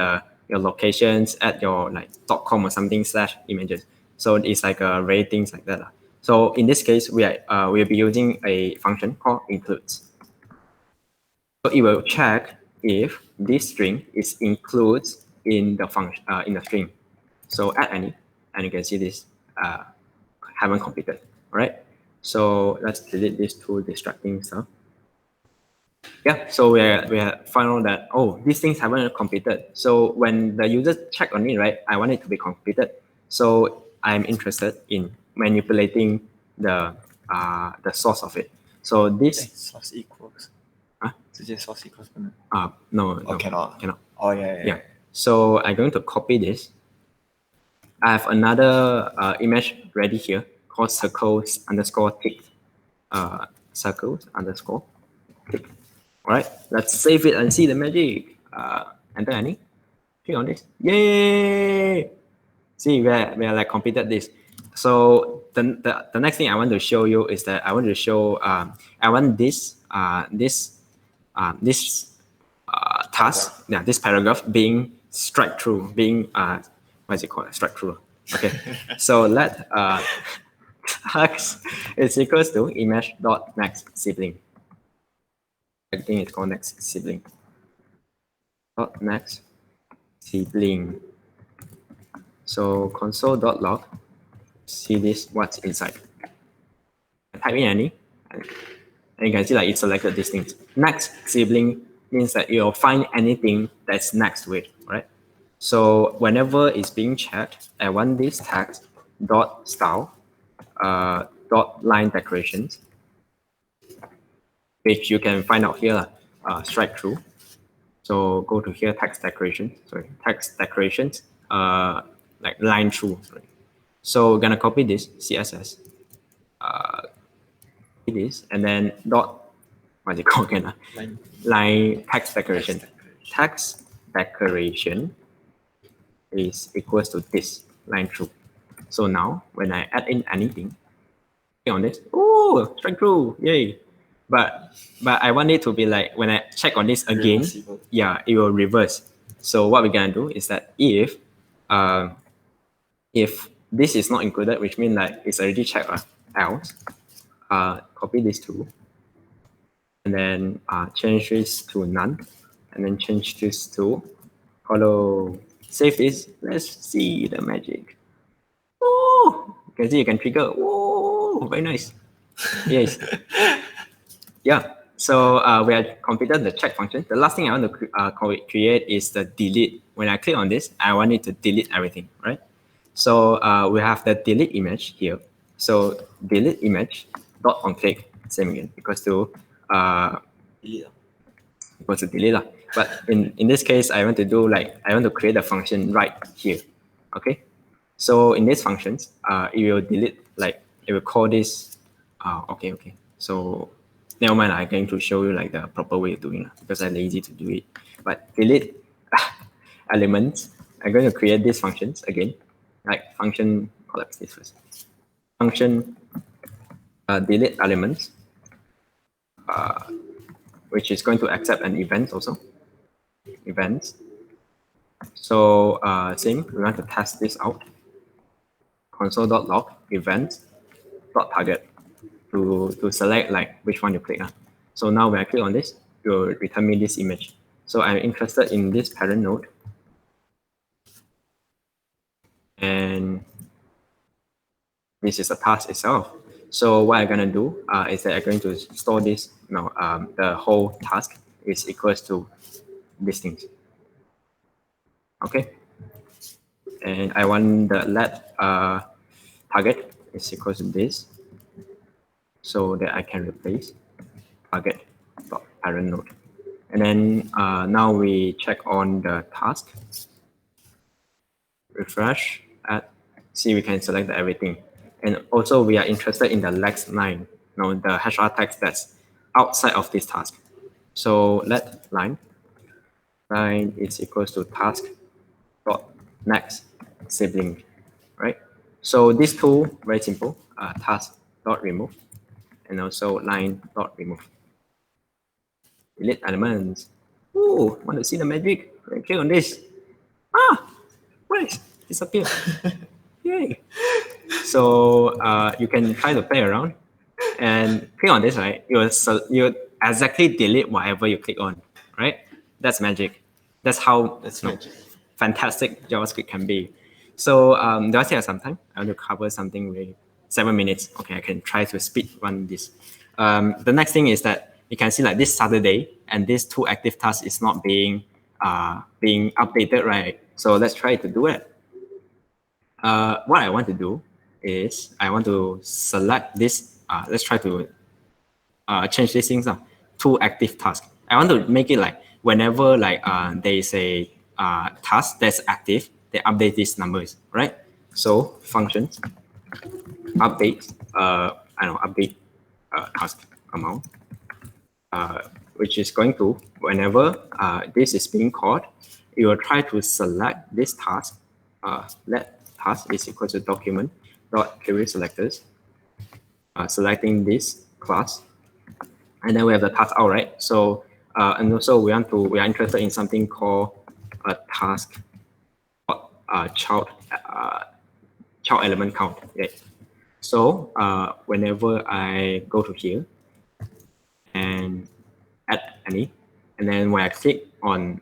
your locations, add your like .com or something slash images. So it's like ratings like that. So in this case, we'll be using a function called includes. So it will check if this string is includes in the function in the string. So add any, and you can see this haven't completed. All right. So let's delete these two distracting stuff. Yeah. So we found out that, oh, these things haven't completed. So when the user check on it, right, I want it to be completed. So I'm interested in manipulating the source of it. So this source equals. Huh? Source equals. No, cannot. Oh yeah. So I'm going to copy this. I have another image ready here called circles underscore tick. Circles underscore tick. All right, let's save it and see the magic. Enter any. Click on this. Yay! See, we are like completed this. So the next thing I want to show you is that I want to show I want this task, this paragraph being strike through, being what is it called? Strike through. Okay. So let task is equals to image.next sibling. I think it's called next sibling. Next sibling. So console.log, see this, what's inside. I type in any, and you can see like it selected these things. Next sibling means that you'll find anything that's next to it, right? So whenever it's being checked, I want this text dot style dot line decorations, which you can find out here, strike through. So go to here, text decorations, like line through. Sorry. So we're gonna copy this CSS, copy this, and then dot, what is it called again? Line text decoration. Text decoration is equals to this line through. So now when I add in anything, click on this, oh, strike through, yay. But I want it to be like, when I check on this again, yeah, it will reverse. So what we're gonna do is that if this is not included, which means like it's already checked else, copy this to, and then change this to none, and then change this to hello. Save this. Let's see the magic. Oh, you can see you can trigger. Oh, very nice. Yes. Yeah. So we have completed the check function. The last thing I want to create is the delete. When I click on this, I want it to delete everything, right? So we have the delete image here. So delete image dot on click, same again, equals to delete. But in this case, I want to create a function right here. Okay. So in these functions, it will delete, like it will call this. Okay. So never mind, I'm going to show you like the proper way of doing it because I'm lazy to do it. But delete elements, I'm going to create these functions again, like function, collapse this first. Function delete elements, which is going to accept an event also. Events. So same, we want to test this out. Console.log events.target to select like which one you click. So now when I click on this, it will return me this image. So I'm interested in this parent node. And this is a task itself. So what I'm gonna do is that I'm going to store this. The whole task is equals to these things. Okay. And I want the let target is equals to this, so that I can replace target dot parent node. And then now we check on the task. Refresh. See, we can select everything. And also we are interested in the next line, the HR text that's outside of this task. So let line is equals to task dot next sibling, right? So these two, very simple, task dot remove, and also line dot remove. Delete elements. Ooh, want to see the magic? Click on this. What is disappear? Yay! So you can try to play around and click on this, right? You exactly delete whatever you click on, right? That's magic. That's how magic. Fantastic JavaScript can be. So do I still have some time? I want to cover something with 7 minutes. Okay, I can try to speed run this. The next thing is that you can see like this Saturday and these two active tasks is not being updated, right? So let's try to do it. What I want to do is I want to select this. Let's try to change these things to active task. I want to make it like whenever like there is a task that's active, they update these numbers, right? So functions update update task amount, which is going to, whenever this is being called, it will try to select this task. Let task is equal to document dot query selectors, selecting this class, and then we have the task out, right? So and also we are interested in something called a task child element count. Right? So whenever I go to here and add any, and then when I click on,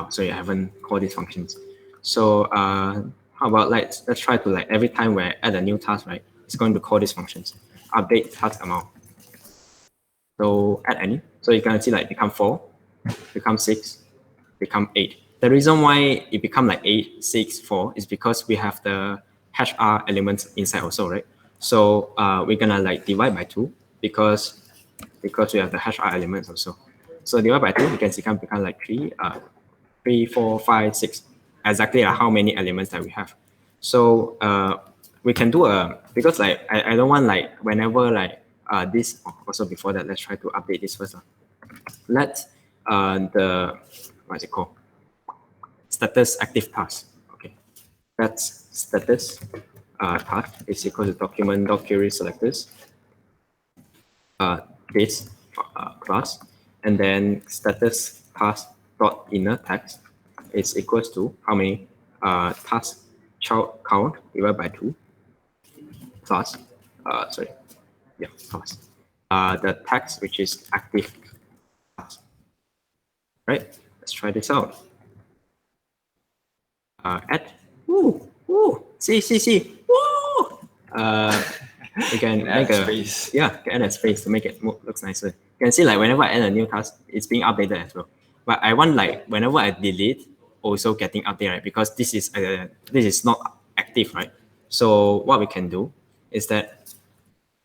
sorry, I haven't called these functions. So how about let's try to like every time we add a new task, right? It's going to call these functions. Update task amount. So add any. So you can see like become 4. become 6, become 8. The reason why it become like 8, 6, 4 is because we have the HR elements inside also, right? So we're gonna like divide by 2 because we have the HR elements also. So divide by 2, we can become like 3, 4, 5, 6, exactly like how many elements that we have. So we can do because like I don't want like whenever like this, also before that, let's try to update this first. Let the, what's it called? Status active task. Okay, that's status task is equal to document.query selectors this class, and then status task dot inner text is equals to how many task child count divided by 2 plus plus the text which is active task. Right, let's try this out. Add, see, woo. We can make a space. can add a space to make it looks nicer. You can see like whenever I add a new task, it's being updated as well. But I want like whenever I delete, also getting updated, right? Because this is not active, right? So what we can do is that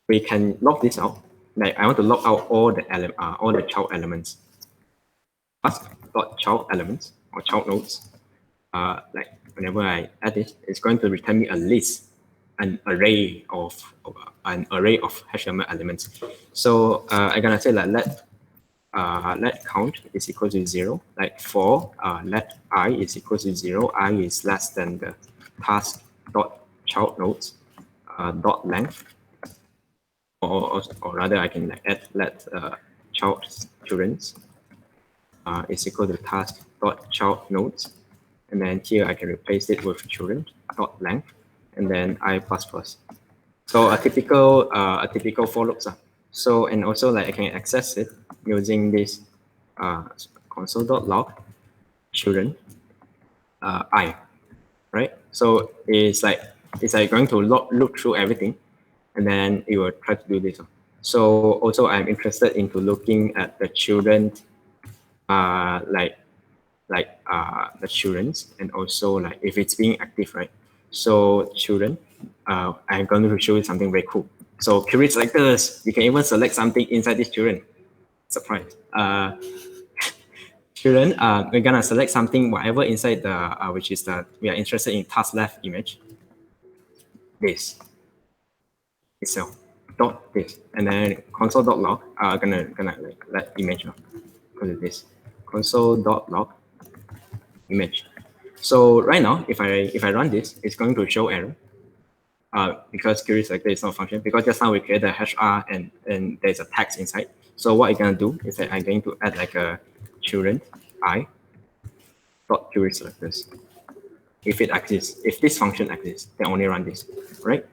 we can log this out. Like I want to log out all the child elements. Task.child elements or child nodes. Like whenever I add this, it's going to return me a list, an array of HTML elements. So I'm gonna say like let count is equal to 0. Like for let I is equal to 0, I is less than the task dot child nodes dot length, or rather I can like add let children's is equal to task dot child nodes. And then here I can replace it with children dot length, and then I plus plus. So a typical for loops. So and also like I can access it using this console.log children I, right? So it's like going to look through everything, and then it will try to do this. So also I'm interested into looking at the children the children's, and also like if it's being active, right? So children, I'm going to show you something very cool. So query selectors, you can even select something inside this children. Surprise. Children, we're gonna select something whatever inside the which is the we are interested in task left image. This itself dot this, and then console.log gonna like let image go to this console.log image. So right now, if I run this, it's going to show error because query selector is not a function, because just now we created a HR and there's a text inside. So what I'm gonna do is that I'm going to add like a children I dot query selectors. If it exists, if this function exists, then only run this, right?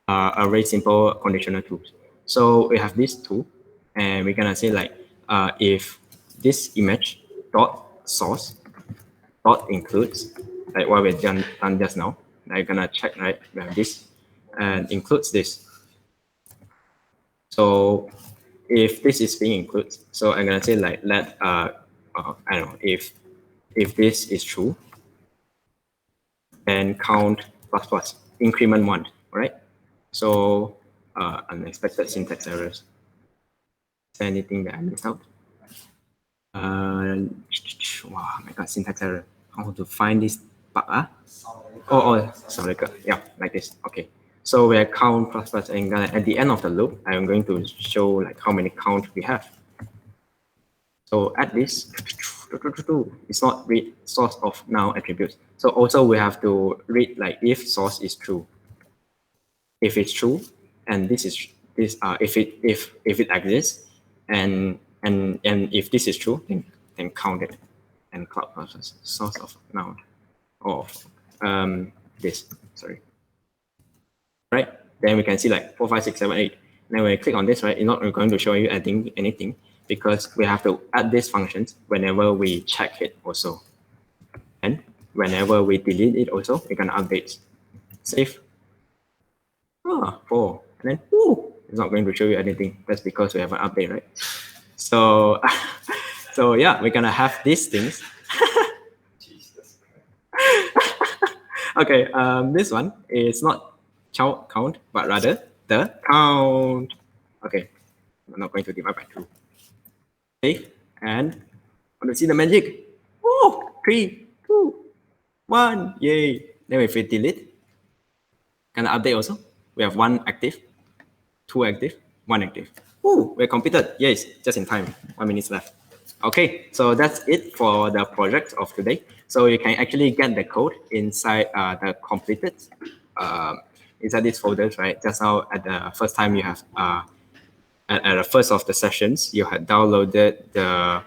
A very simple conditional tool. So we have this tool, and we're gonna say like if this image dot source dot includes, like what we've done just now. Now you're gonna check, right? We have this and includes this. So if this is being included, so I'm gonna say like let I don't know, if this is true, then count plus plus increment 1, right? So unexpected syntax errors. Is there anything that I missed out? Wow, my god, syntax error. How to find this bug? Sorry, yeah, like this. Okay. So we count plus plus, and at the end of the loop, I'm going to show like how many count we have. So at this, it's not read source of now attributes. So also we have to read like if source is true. If it's true, and this is this if it exists, and if this is true, then count it, and cloud process source of now of this, sorry. Right, then we can see like 4, 5, 6, 7, 8. Then when we click on this, right, it's not going to show you anything because we have to add these functions whenever we check it also. And whenever we delete it also, we can update. Save. 4. And then it's not going to show you anything. That's because we have an update, right? So So yeah, we're gonna have these things. Jesus. Okay, this one is not count, but rather the count. Okay, I'm not going to divide by 2. Okay, and want to see the magic? Oh, 3, 2, 1, yay. Then if we delete, can I update also? We have 1 active, 2 active, 1 active. Ooh, we're completed. Yes, just in time. 1 minute left. Okay, so that's it for the project of today. So you can actually get the code inside the completed, inside these folders, right? Just now at the first time you have, at the first of the sessions, you had downloaded the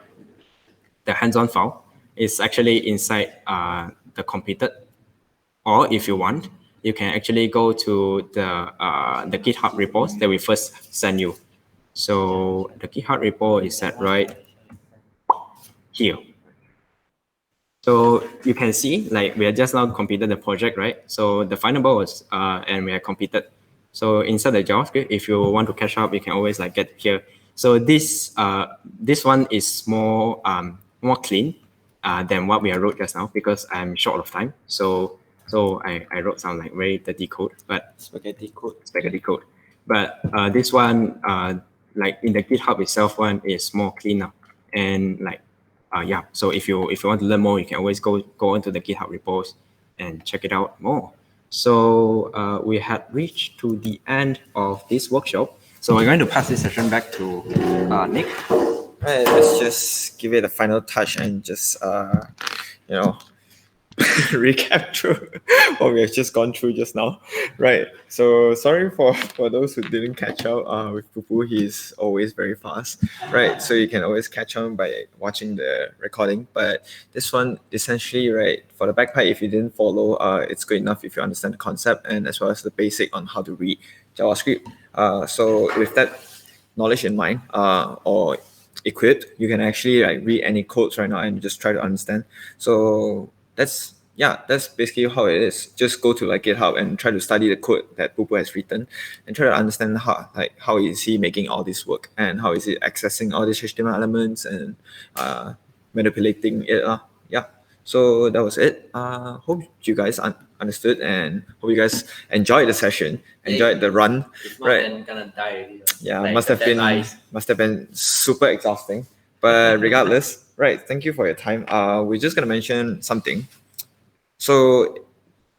hands-on file. It's actually inside the completed. Or if you want, you can actually go to the GitHub repos that we first sent you. So the GitHub repo is set right here. So you can see, like, we have just now completed the project, right? So the findable was, and we have completed. So inside the JavaScript, if you want to catch up, you can always like get here. So this one is more clean than what we wrote just now because I'm short of time. So I wrote some like very dirty code, but spaghetti code. But this one, like in the GitHub itself, one is more cleaner and like. Yeah, so if you want to learn more, you can always go into the GitHub repos and check it out more. So we had reached to the end of this workshop. So we're going to pass this session back to Nick. Right, let's just give it a final touch and just recap through what we have just gone through just now. Right. So sorry for those who didn't catch up with Pupu. He's always very fast. Right. So you can always catch on by watching the recording. But this one essentially, right, for the backpack, if you didn't follow, it's good enough if you understand the concept and as well as the basic on how to read JavaScript. So with that knowledge in mind, or equipped, you can actually like read any codes right now and just try to understand. So that's basically how it is. Just go to like GitHub and try to study the code that Pupu has written and try to understand how is he making all this work and how is he accessing all these HTML elements and manipulating it. Yeah. So that was it. Hope you guys understood and hope you guys enjoyed the session, enjoyed the run. If not, right? then gonna die already. Yeah, Like, must have been super exhausting. But regardless, right? Thank you for your time. We're just gonna mention something. So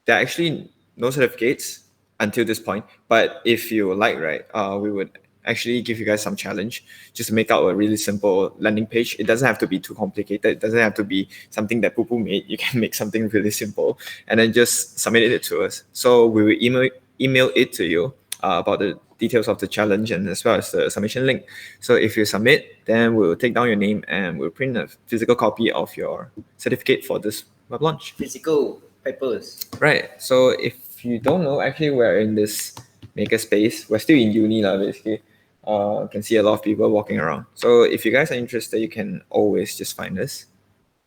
there are actually no certificates until this point. But if you like, right, we would actually give you guys some challenge just to make out a really simple landing page. It doesn't have to be too complicated. It doesn't have to be something that Pupu made. You can make something really simple and then just submit it to us. So we will email it to you about the details of the challenge and as well as the submission link. So if you submit, then we'll take down your name and we'll print a physical copy of your certificate for this WebLaunch. Physical papers. Right. So if you don't know, actually we're in this makerspace. We're still in uni now, basically. Can see a lot of people walking around. So if you guys are interested, you can always just find us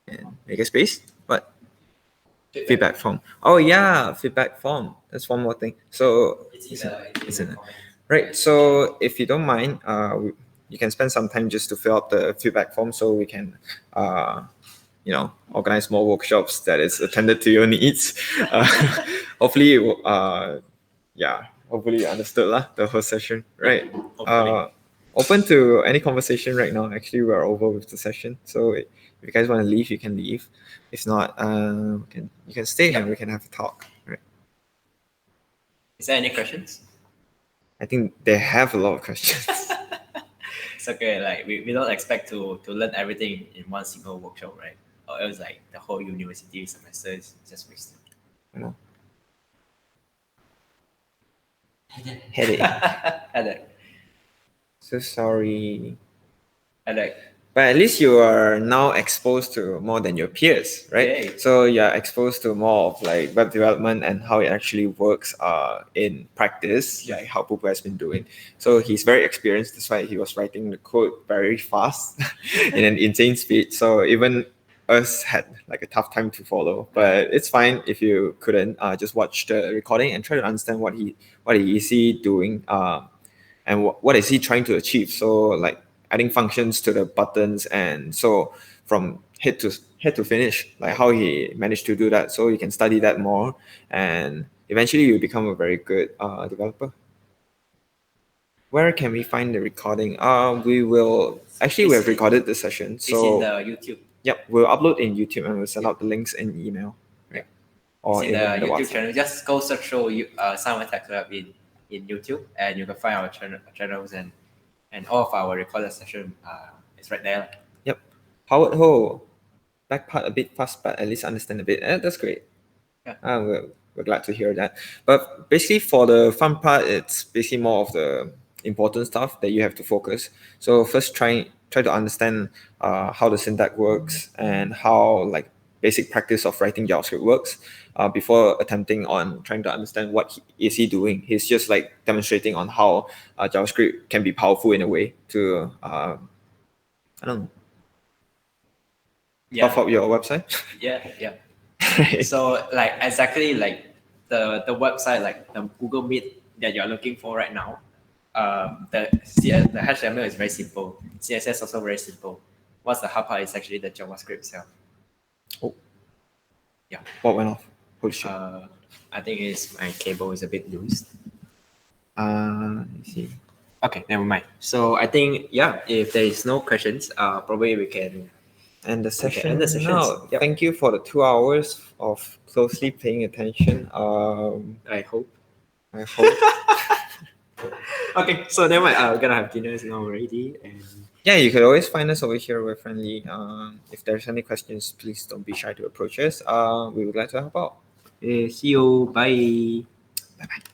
in makerspace. What? Feedback form. Oh yeah, feedback form. That's one more thing. So it's in it. Right. So if you don't mind, you can spend some time just to fill out the feedback form so we can organize more workshops that is attended to your needs. Hopefully hopefully you understood the whole session, right? Open to any conversation right now. Actually, we're over with the session, so if you guys want to leave, you can leave. If not, you can stay and we can have a talk, right? Is there any questions? I think they have a lot of questions. It's okay. Like we don't expect to learn everything in one single workshop, right? Or else like the whole university semester is just wasted. Headache. Headache. So sorry. Headache. But at least you are now exposed to more than your peers, right? Yay. So you're exposed to more of like web development and how it actually works in practice, like how Pupu has been doing. So he's very experienced. That's why he was writing the code very fast in an insane speed. So even us had like a tough time to follow, but it's fine if you couldn't. Just watch the recording and try to understand what he is doing, and what is he trying to achieve. So like adding functions to the buttons, and so from head to finish, like how he managed to do that. So you can study that more, and eventually you become a very good developer. Where can we find the recording? We will actually we have recorded the session, It's in so the YouTube. yep, we'll upload in YouTube and we'll send out the links in email, right? Or It's in the the YouTube WhatsApp. channel. Just go search for Sunway Tech Club in YouTube, and you can find our channels and all of our recorded session. It's right there. Yep. Howard Ho, back part a bit fast, but at least understand a bit. That's great. Yeah. We're glad to hear that. But basically, for the fun part, it's basically more of the important stuff that you have to focus. So first, try to understand how the syntax works and how like basic practice of writing JavaScript works before attempting on trying to understand what is he doing. He's just like demonstrating on how JavaScript can be powerful in a way to I don't know, buff up your website. Yeah. So like exactly like the website, like the Google Meet that you're looking for right now, the HTML is very simple. CSS also very simple. What's the hard part is actually the JavaScript itself. Oh. Yeah. What went off? Holy shit. I think it's my cable is a bit loose. I see. Okay, never mind. So I think if there is no questions, probably we can end the session. End the session. Now, thank you for the 2 hours of closely paying attention. I hope. Okay, so never mind. We're gonna have dinners now already, and yeah, you could always find us over here. We're friendly. If there's any questions, please don't be shy to approach us. We would like to help out. see you. Bye. Bye bye.